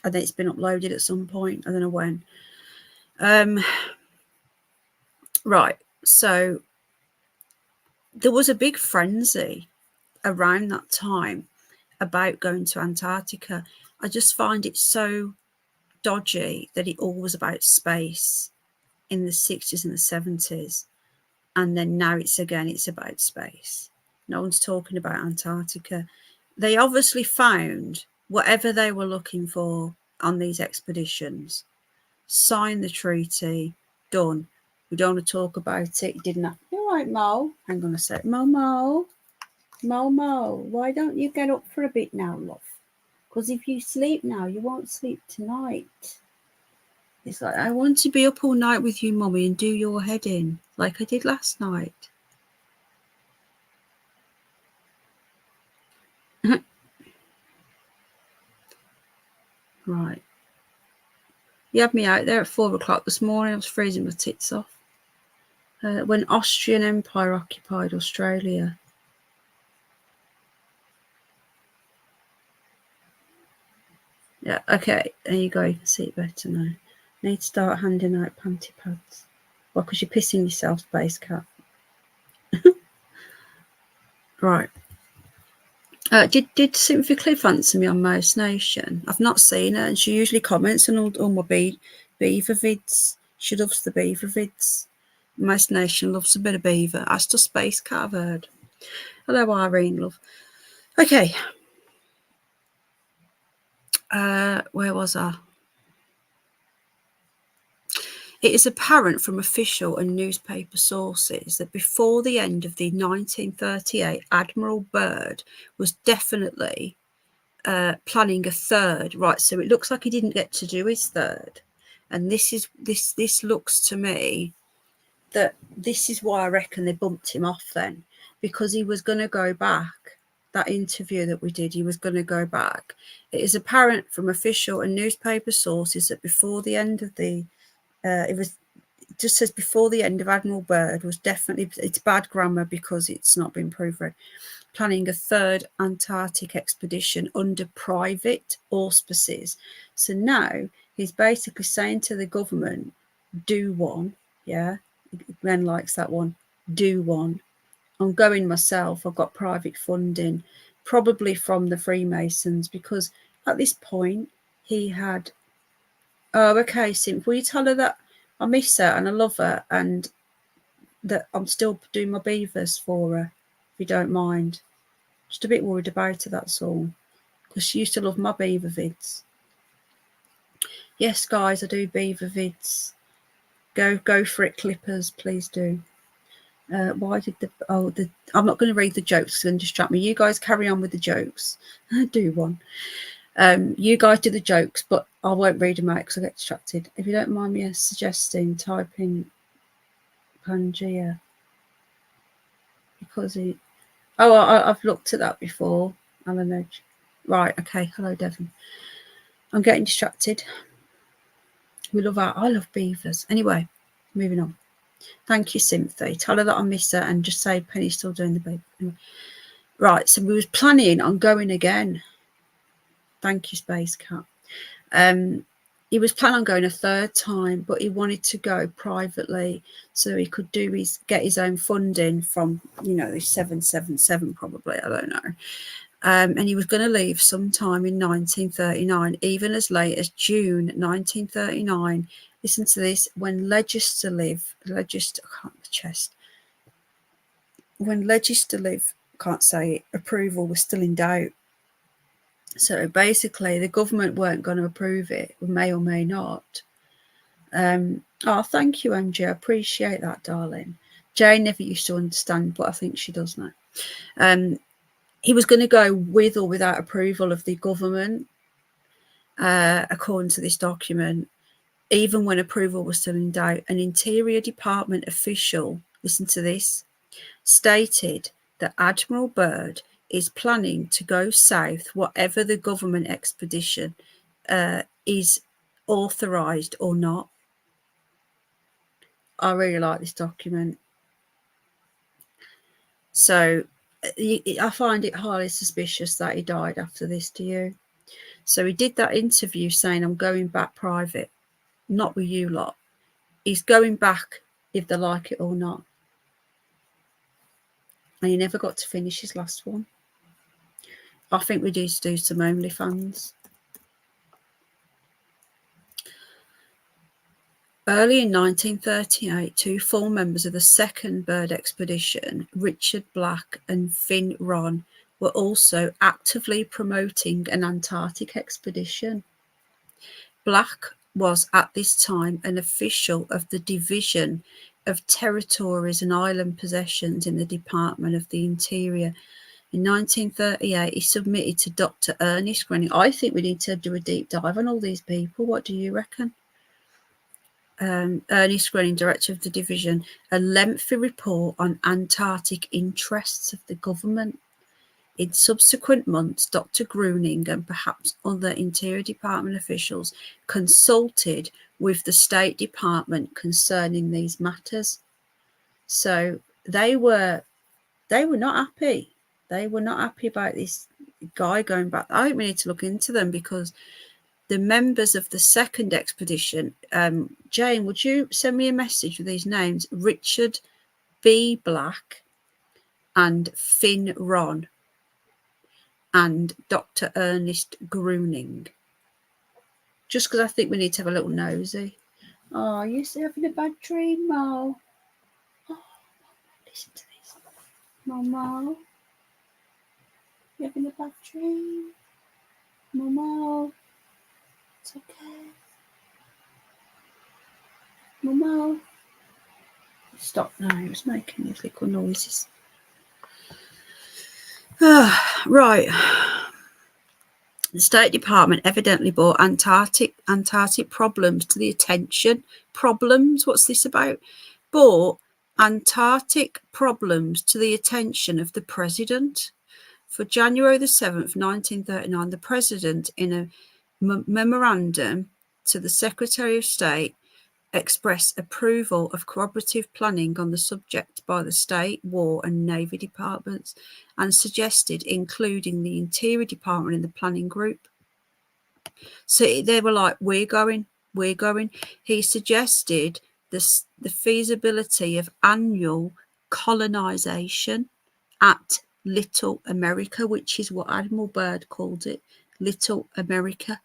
And then it's been uploaded at some point. I don't know when. Right. So there was a big frenzy around that time about going to Antarctica. I just find it so dodgy that it all was about space in the 60s and the 70s. And then now it's about space. No one's talking about Antarctica. They obviously found whatever they were looking for on these expeditions. Signed the treaty, done. We don't want to talk about it. It didn't happen. You're right, Mo. Hang on a sec. Mo, why don't you get up for a bit now, love? Because if you sleep now, you won't sleep tonight. It's like, I want to be up all night with you, Mummy, and do your head in like I did last night. Right. You had me out there at 4 o'clock this morning. I was freezing my tits off. When Austrian Empire occupied Australia. Yeah, okay. There you go. You can see it better now. Need to start handing out panty pads. Well, because you're pissing yourself, Space Cat. Right. Did Cynthia Cliff answer me on Mouse Nation? I've not seen her, and she usually comments on all my beaver vids. She loves the beaver vids. Mouse Nation loves a bit of beaver. As to Space Cat, I've heard. Hello, Irene, love. Okay. Where was I? It is apparent from official and newspaper sources that before the end of the 1938, Admiral Byrd was definitely planning a third. Right, so it looks like he didn't get to do his third, and this looks to me that this is why I reckon they bumped him off then, because he was going to go back. That interview that we did, he was going to go back. It is apparent from official and newspaper sources that before the end of the it just says before the end of Admiral Byrd was definitely, it's bad grammar because it's not been proofread, planning a third Antarctic expedition under private auspices. So now he's basically saying to the government, do one. Yeah, Glenn likes that one. Do one. I'm going myself. I've got private funding, probably from the Freemasons, because at this point he had, oh, okay, Sim, will you tell her that I miss her and I love her and that I'm still doing my beavers for her, if you don't mind. Just a bit worried about her, that's all, because she used to love my beaver vids. Yes, guys, I do beaver vids. Go for it, Clippers, please do. Why did I'm not going to read the jokes, it's going to distract me. You guys carry on with the jokes. Do one. You guys do the jokes, but I won't read them out because I get distracted. If you don't mind me suggesting, type in Pangea, because I've looked at that before. Alan Edge. Right, okay. Hello, Devon. I'm getting distracted. I love beavers. Anyway, moving on. Thank you, Cynthia. Tell her that I miss her and just say Penny's still doing the baby. Anyway. Right, so we was planning on going again. Thank you, Space Cat. He was planning on going a third time, but he wanted to go privately so he could get his own funding from, the 777 probably, I don't know. And he was going to leave sometime in 1939, even as late as June 1939. Listen to this: when approval was still in doubt. So basically, the government weren't going to approve it, may or may not. Oh, thank you, MJ. I appreciate that, darling. Jane never used to understand, but I think she does now. He was going to go with or without approval of the government, according to this document, even when approval was still in doubt. An Interior Department official, listen to this, stated that Admiral Byrd is planning to go south whatever the government expedition is authorised or not. I really like this document. So I find it highly suspicious that he died after this, do you? So he did that interview saying, I'm going back private, not with you lot. He's going back if they like it or not. And he never got to finish his last one. I think we need to do some OnlyFans. Early in 1938, two full members of the second Byrd expedition, Richard Black and Finn Ron, were also actively promoting an Antarctic expedition. Black was at this time an official of the Division of Territories and Island Possessions in the Department of the Interior. In 1938, he submitted to Dr. Ernest Grenning. I think we need to do a deep dive on all these people. What do you reckon? Ernest Grenning, director of the division, a lengthy report on Antarctic interests of the government. In subsequent months, Dr. Gruning and perhaps other Interior Department officials consulted with the State Department concerning these matters. So they were not happy. They were not happy about this guy going back. I think we need to look into them, because the members of the second expedition, Jane, would you send me a message with these names? Richard B. Black and Finn Ron and Dr. Ernest Gruning. Just because I think we need to have a little nosy. Oh, you're still having a bad dream, Mo. Oh, listen to this. Momo. You're having a bad dream. Momo. It's okay. Momo. Stop now. It was making these little noises. Right. The State Department evidently brought Antarctic problems to the attention. Problems? What's this about? Brought Antarctic problems to the attention of the President. For January the 7th, 1939, the President, in a memorandum to the Secretary of State, expressed approval of cooperative planning on the subject by the State, War and Navy departments, and suggested including the Interior Department in the planning group. So they were like, we're going. He suggested the feasibility of annual colonization at Little America, which is what Admiral Byrd called it, Little America.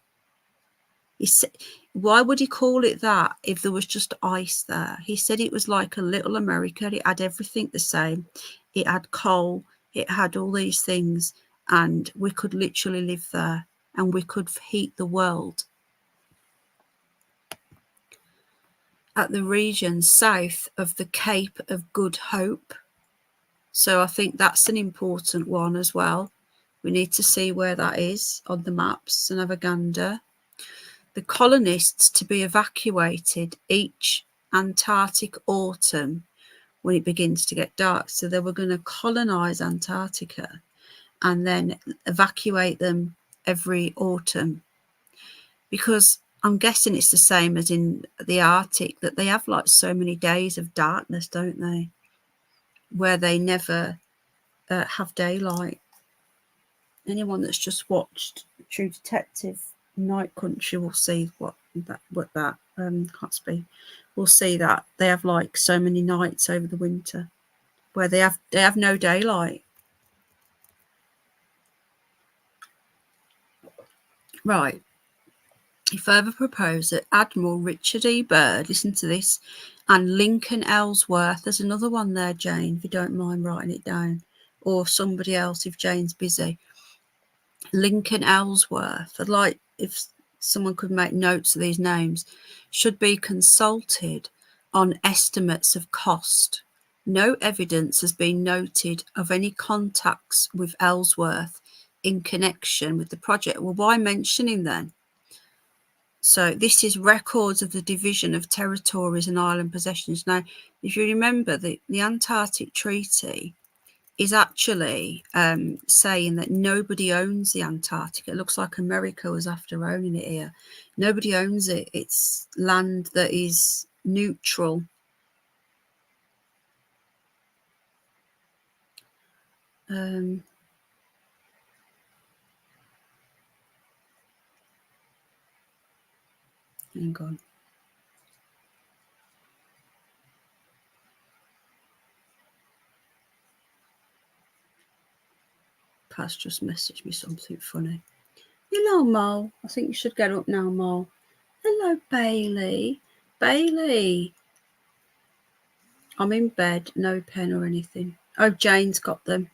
He said, why would he call it that if there was just ice there? He said it was like a little America. It had everything the same. It had coal. It had all these things. And we could literally live there. And we could heat the world. At the region south of the Cape of Good Hope. So I think that's an important one as well. We need to see where that is on the maps and have a gander. The colonists to be evacuated each Antarctic autumn when it begins to get dark. So they were going to colonize Antarctica and then evacuate them every autumn. Because I'm guessing it's the same as in the Arctic, that they have like so many days of darkness, don't they? Where they never have daylight. Anyone that's just watched True Detective Night Country will see what that can't speak. We'll see that they have like so many nights over the winter where they have no daylight. Right. He further proposed that Admiral Richard E. Byrd, listen to this, and Lincoln Ellsworth, there's another one there, Jane, if you don't mind writing it down, or somebody else if Jane's busy. Lincoln Ellsworth, I'd like if someone could make notes of these names, should be consulted on estimates of cost. No evidence has been noted of any contacts with Ellsworth in connection with the project. Well, why mention him then? So this is records of the division of territories and island possessions. Now, if you remember, the Antarctic Treaty is actually saying that nobody owns the Antarctica. It looks like America was after owning it here. Nobody owns it. It's land that is neutral. Hang on. Pat's just messaged me something funny. Hello, Mo. I think you should get up now, Mo. Hello, Bailey. Bailey. I'm in bed. No pen or anything. Oh, Jane's got them.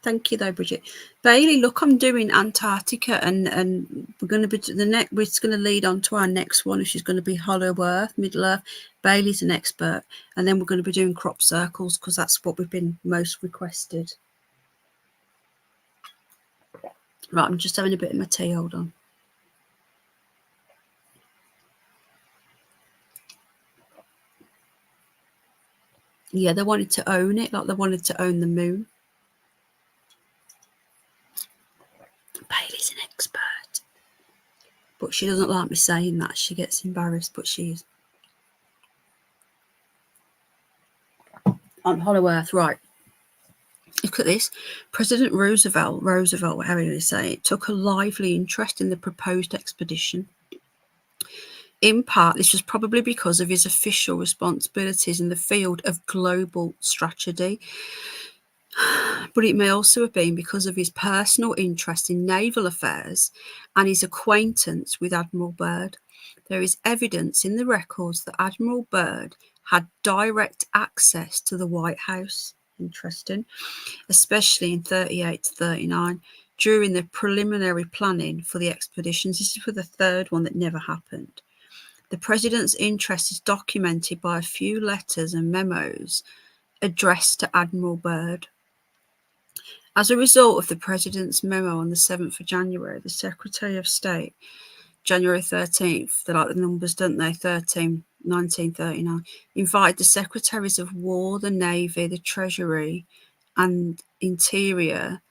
Thank you, though, Bridget. Bailey, look, I'm doing Antarctica, and we're going to be we're going to lead on to our next one, which is going to be Hollow Earth, Middle Earth. Bailey's an expert, and then we're going to be doing crop circles because that's what we've been most requested. Right, I'm just having a bit of my tea. Hold on. Yeah, they wanted to own it, like they wanted to own the moon. Bailey's an expert. But she doesn't like me saying that. She gets embarrassed, but she is. On Hollow Earth, right. Look at this. President Roosevelt, whatever you say it, took a lively interest in the proposed expedition. In part, this was probably because of his official responsibilities in the field of global strategy, but it may also have been because of his personal interest in naval affairs and his acquaintance with Admiral Byrd. There is evidence in the records that Admiral Byrd had direct access to the White House. Interesting. Especially in 38 to 39, during the preliminary planning for the expeditions. This is for the third one that never happened. The president's interest is documented by a few letters and memos addressed to Admiral Byrd. As a result of the president's memo on the 7th of January, the Secretary of State, January 13th, they like the numbers, don't they? 1939, invited the Secretaries of War, the Navy, the Treasury, and Interior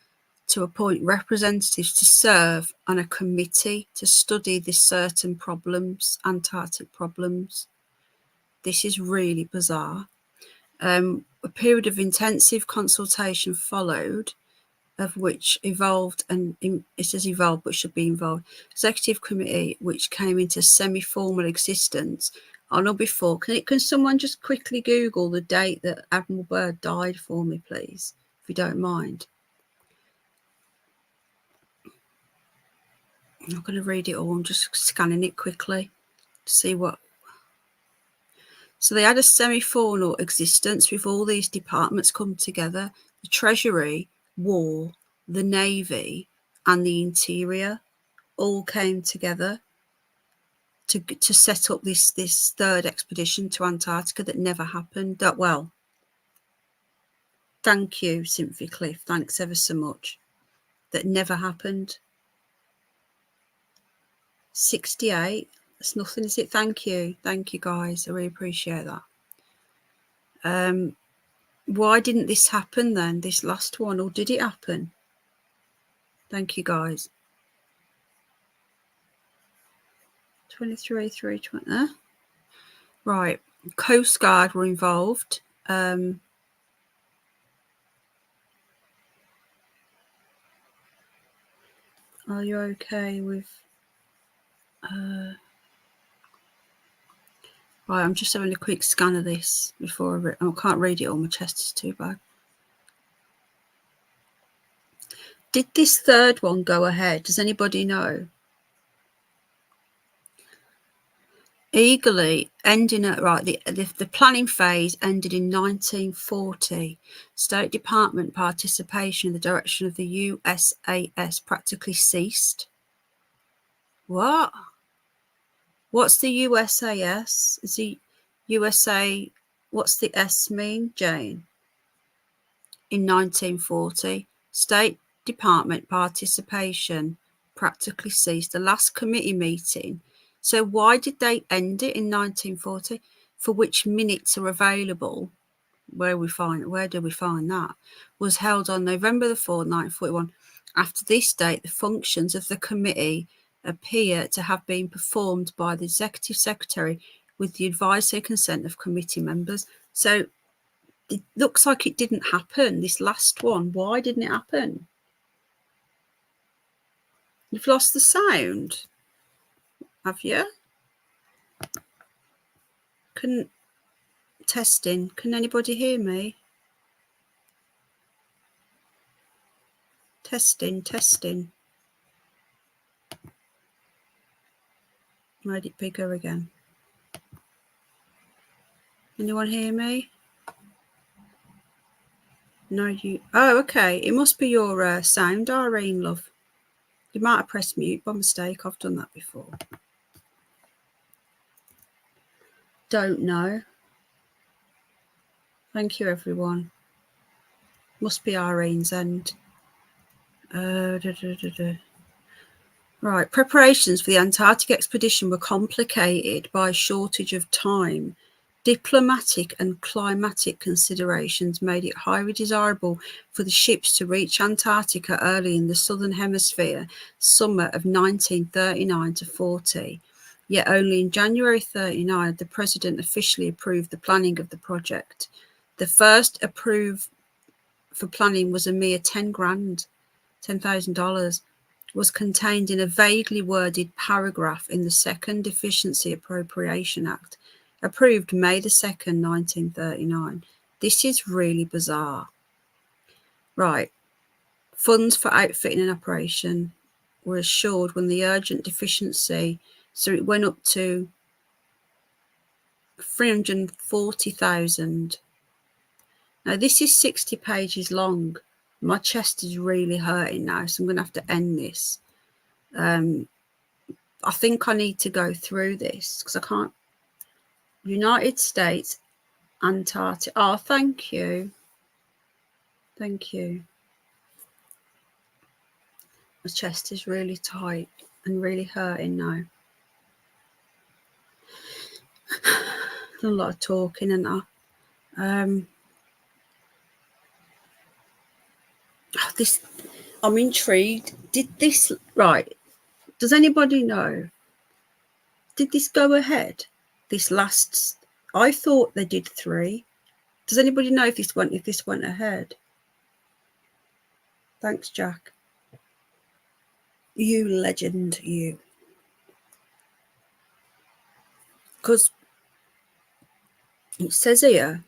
to appoint representatives to serve on a committee to study the certain problems, Antarctic problems. This is really bizarre. A period of intensive consultation followed, of which evolved, and it says evolved but should be involved, executive committee which came into semi-formal existence on or before. Can someone just quickly Google the date that Admiral Byrd died for me, please, if you don't mind? I'm not going to read it all. I'm just scanning it quickly to see what. So they had a semi-formal existence with all these departments come together. The Treasury, War, the Navy, and the Interior all came together to set up this third expedition to Antarctica that never happened. Well, thank you, Cynthia Cliff. Thanks ever so much. That never happened. 68. That's nothing, is it? Thank you, guys. I really appreciate that. Why didn't this happen then? This last one, or did it happen? Thank you, guys. 23, 3, 20. Right. Coast Guard were involved. Are you okay with? Right, I'm just having a quick scan of this before I can't read it all. My chest is too bad. Did this third one go ahead? Does anybody know? Eagerly ending at the planning phase ended in 1940. State Department participation in the direction of the USAS practically ceased. What? What's the USAS? Is the USA? What's the S mean, Jane? In 1940, State Department participation practically ceased. The last committee meeting. So why did they end it in 1940? For which minutes are available? Where do we find that? Was held on November the 4th, 1941. After this date, the functions of the committee appear to have been performed by the executive secretary with the advisory consent of committee members. So it looks like it didn't happen, this last one. Why didn't it happen? You've lost the sound, have you? Testing. Can anybody hear me? Testing. Made it bigger again. Anyone hear me? No, you. Oh, okay. It must be your sound, Irene, love. You might have pressed mute by mistake. I've done that before. Don't know. Thank you, everyone. Must be Irene's end. Right. Preparations for the Antarctic expedition were complicated by a shortage of time. Diplomatic and climatic considerations made it highly desirable for the ships to reach Antarctica early in the southern hemisphere, summer of 1939 to 40. Yet only in January 39 the president officially approved the planning of the project. The first approved for planning was a mere $10,000, was contained in a vaguely worded paragraph in the Second Efficiency Appropriation Act, approved May the 2nd, 1939. This is really bizarre. Right. Funds for outfitting an operation were assured when the urgent deficiency, so it went up to 340,000. Now, this is 60 pages long. My chest is really hurting now, so I'm going to have to end this. I think I need to go through this because I can't. United States, Antarctica. Oh, thank you. Thank you. My chest is really tight and really hurting now. Done a lot of talking and that. I'm intrigued. Right. Does anybody know? Did this go ahead? I thought they did 3. Does anybody know if this went ahead? Thanks, Jack. You legend, you. Because it says here,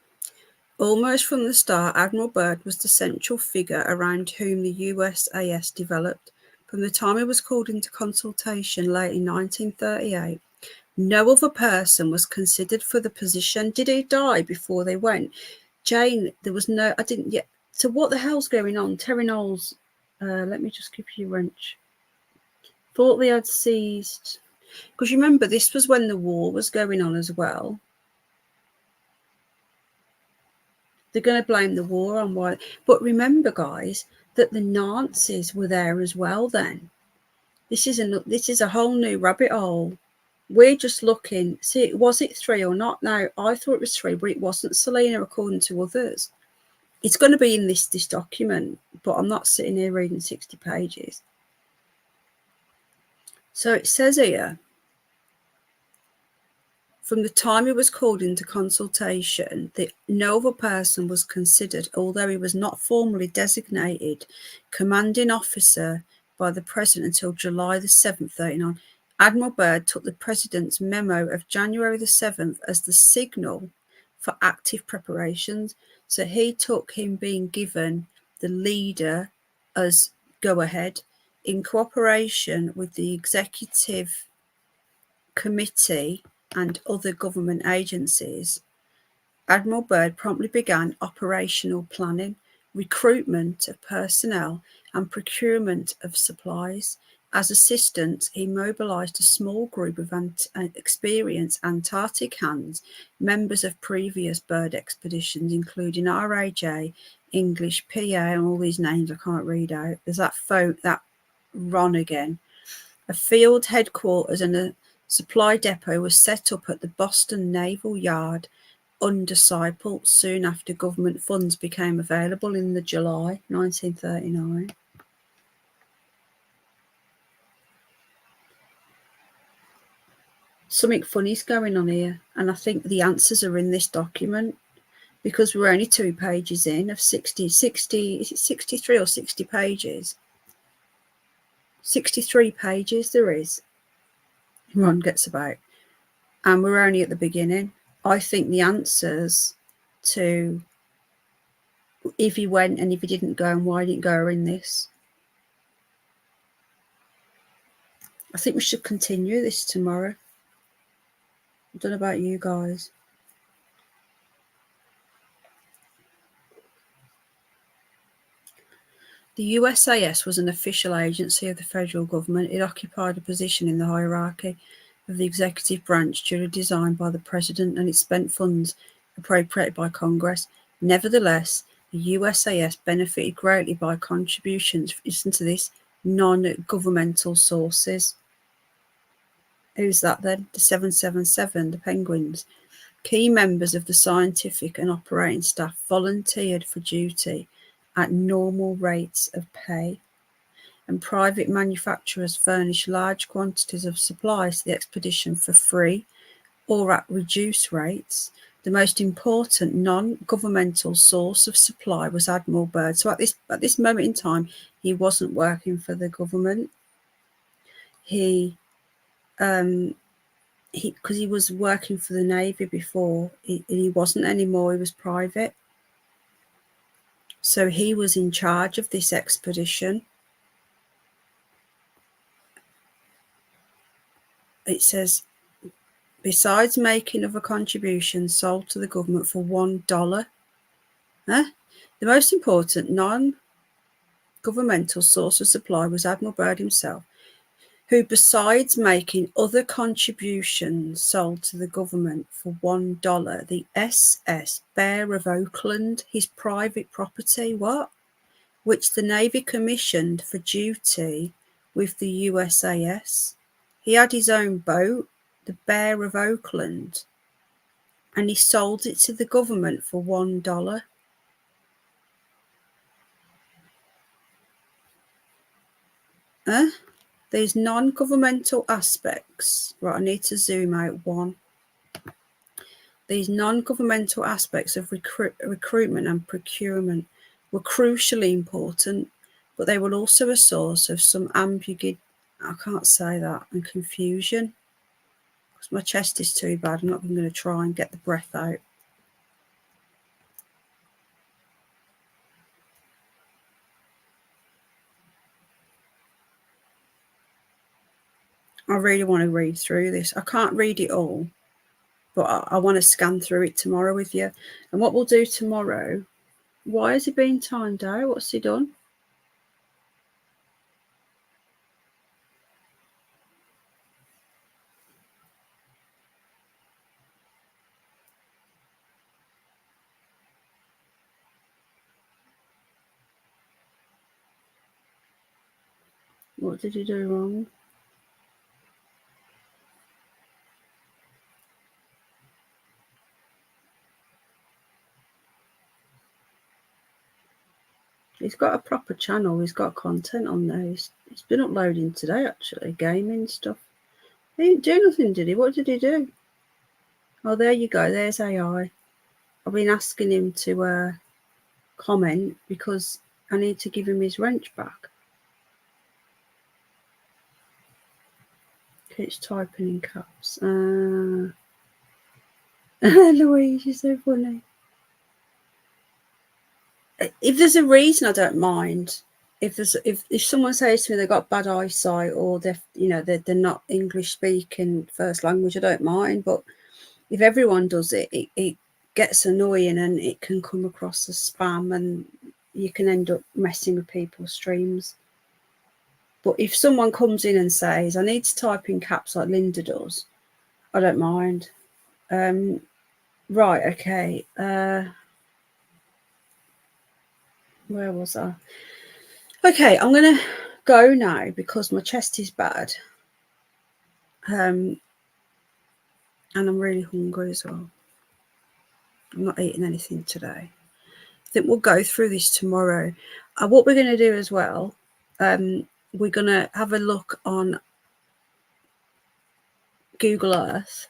almost from the start, Admiral Byrd was the central figure around whom the USAS developed. From the time he was called into consultation late in 1938, no other person was considered for the position. Did he die before they went? Jane, there was no, I didn't yet. So what the hell's going on? Terry Knowles, let me just give you a wrench. Thought they had seized, because you remember this was when the war was going on as well. They're going to blame the war on why. But remember, guys, that the Nazis were there as well then. This is a whole new rabbit hole. We're just looking. See, was it 3 or not? Now, I thought it was 3, but it wasn't, Selena, according to others. It's going to be in this document, but I'm not sitting here reading 60 pages. So it says here, from the time he was called into consultation, no other person was considered, although he was not formally designated commanding officer by the president until July the 7th, 39. Admiral Byrd took the president's memo of January the 7th as the signal for active preparations. So he took him being given the leader as go ahead in cooperation with the executive committee and other government agencies. Admiral Byrd promptly began operational planning, recruitment of personnel, and procurement of supplies. As assistant, he mobilised a small group of experienced Antarctic hands, members of previous Byrd expeditions, including RAJ, English, PA, and all these names I can't read out. There's that Ron again. A field headquarters and a supply depot was set up at the Boston Naval Yard under Seipel soon after government funds became available in the July 1939. Something funny's going on here, and I think the answers are in this document because we're only 2 pages in of 60, is it 63 or 60 pages? 63 pages there is. Ron gets about. And we're only at the beginning. I think the answers to if he went and if he didn't go and why he didn't go are in this. I think we should continue this tomorrow. I don't know about you guys. The USAS was an official agency of the federal government. It occupied a position in the hierarchy of the executive branch duly designed by the president, and it spent funds appropriated by Congress. Nevertheless, the USAS benefited greatly by contributions, listen to this, non-governmental sources. Who's that then? The 777, the Penguins. Key members of the scientific and operating staff volunteered for duty at normal rates of pay, and private manufacturers furnished large quantities of supplies to the expedition for free or at reduced rates. The most important non-governmental source of supply was Admiral Byrd. So at this moment in time, he wasn't working for the government. Because he was working for the Navy before, he wasn't anymore. He was private. So he was in charge of this expedition. It says, besides making other contributions sold to the government for $1, the most important non-governmental source of supply was Admiral Byrd himself, who, besides making other contributions sold to the government for $1, the SS Bear of Oakland, his private property, which the Navy commissioned for duty with the USAS. He had his own boat, the Bear of Oakland, and he sold it to the government for $1. These non-governmental aspects, right, I need to zoom out one. These non-governmental aspects of recruitment and procurement were crucially important, but they were also a source of some ambiguity, I can't say that, and confusion. Because my chest is too bad, I'm not even going to try and get the breath out. I really want to read through this. I can't read it all, but I want to scan through it tomorrow with you. And what we'll do tomorrow, why has he been timed out? What's he done? What did he do wrong? He's got a proper channel. He's got content on there. He's been uploading today, actually, gaming stuff. He didn't do nothing, did he? What did he do? Oh, there you go. There's AI. I've been asking him to comment because I need to give him his wrench back. Okay, it's typing in caps. Louise, you're so funny. If there's a reason, I don't mind. if someone says to me they've got bad eyesight, or they're not English speaking first language, I don't mind. But if everyone does it, it gets annoying, and it can come across as spam, and you can end up messing with people's streams. But if someone comes in and says, I need to type in caps like Linda does, I don't mind. Right, okay. Where was I? Okay, I'm going to go now because my chest is bad. And I'm really hungry as well. I'm not eating anything today. I think we'll go through this tomorrow. What we're going to do as well, we're going to have a look on Google Earth,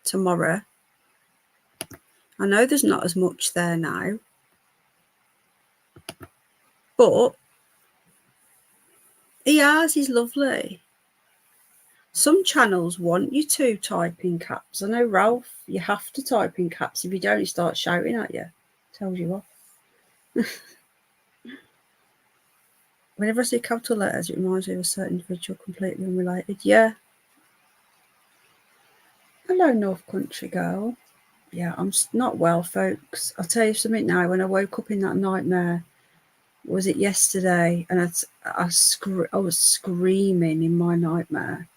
tomorrow. I know there's not as much there now, but ERs is lovely. Some channels want you to type in caps. I know, Ralph, you have to type in caps. If you don't, he starts shouting at you. Tells you off. Whenever I see capital letters, it reminds me of a certain individual completely unrelated. Yeah. Hello, North Country girl. Yeah, I'm not well, folks. I'll tell you something now. When I woke up in that nightmare, was it yesterday? And I was screaming in my nightmare.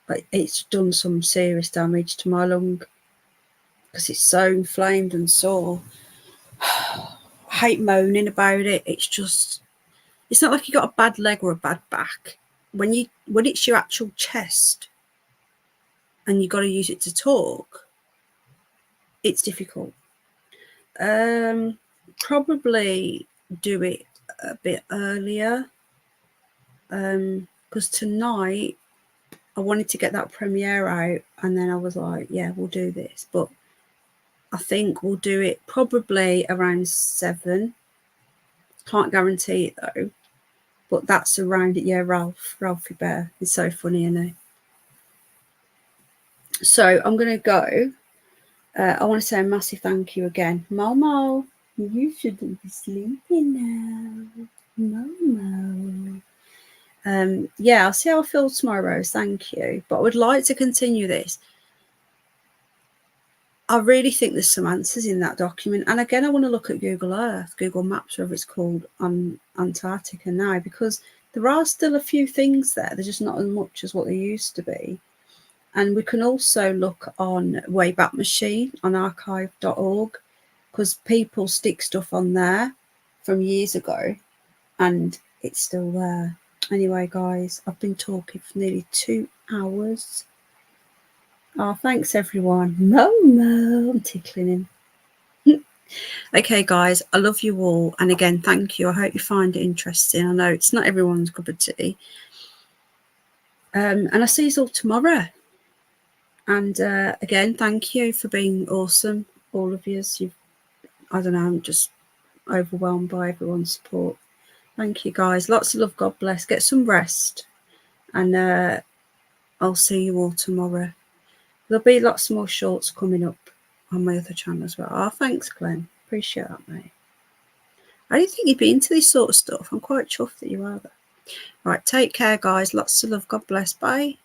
Like, it's done some serious damage to my lung because it's so inflamed and sore. I hate moaning about it. It's not like you got a bad leg or a bad back. When it's your actual chest and you got to use it to talk, it's difficult. Probably do it a bit earlier, because tonight I wanted to get that premiere out, and then I was like, yeah, we'll do this, but I think we'll do it probably around 7. Can't guarantee it though, but that's around it. Yeah, Ralphie Bear is so funny, isn't he? So I'm gonna go. I want to say a massive thank you again, Momo. You shouldn't be sleeping now, Momo. Yeah, I'll see how I feel tomorrow, Rose. Thank you. But I would like to continue this. I really think there's some answers in that document. And again, I want to look at Google Earth, Google Maps, whatever it's called, on Antarctica now, because there are still a few things there. They're just not as much as what they used to be. And we can also look on Wayback Machine on archive.org, because people stick stuff on there from years ago and it's still there. Anyway, guys, I've been talking for nearly 2 hours. Oh, thanks, everyone. Momo, I'm tickling him. Okay, guys, I love you all. And again, thank you. I hope you find it interesting. I know it's not everyone's cup of tea. And I'll see you all tomorrow. And again, thank you for being awesome, all of you. I don't know, I'm just overwhelmed by everyone's support. Thank you, guys. Lots of love. God bless. Get some rest. And I'll see you all tomorrow. There'll be lots more shorts coming up on my other channel as well. Oh, thanks, Glenn. Appreciate that, mate. I didn't think you'd be into this sort of stuff. I'm quite chuffed that you are there. Right, take care, guys. Lots of love. God bless. Bye.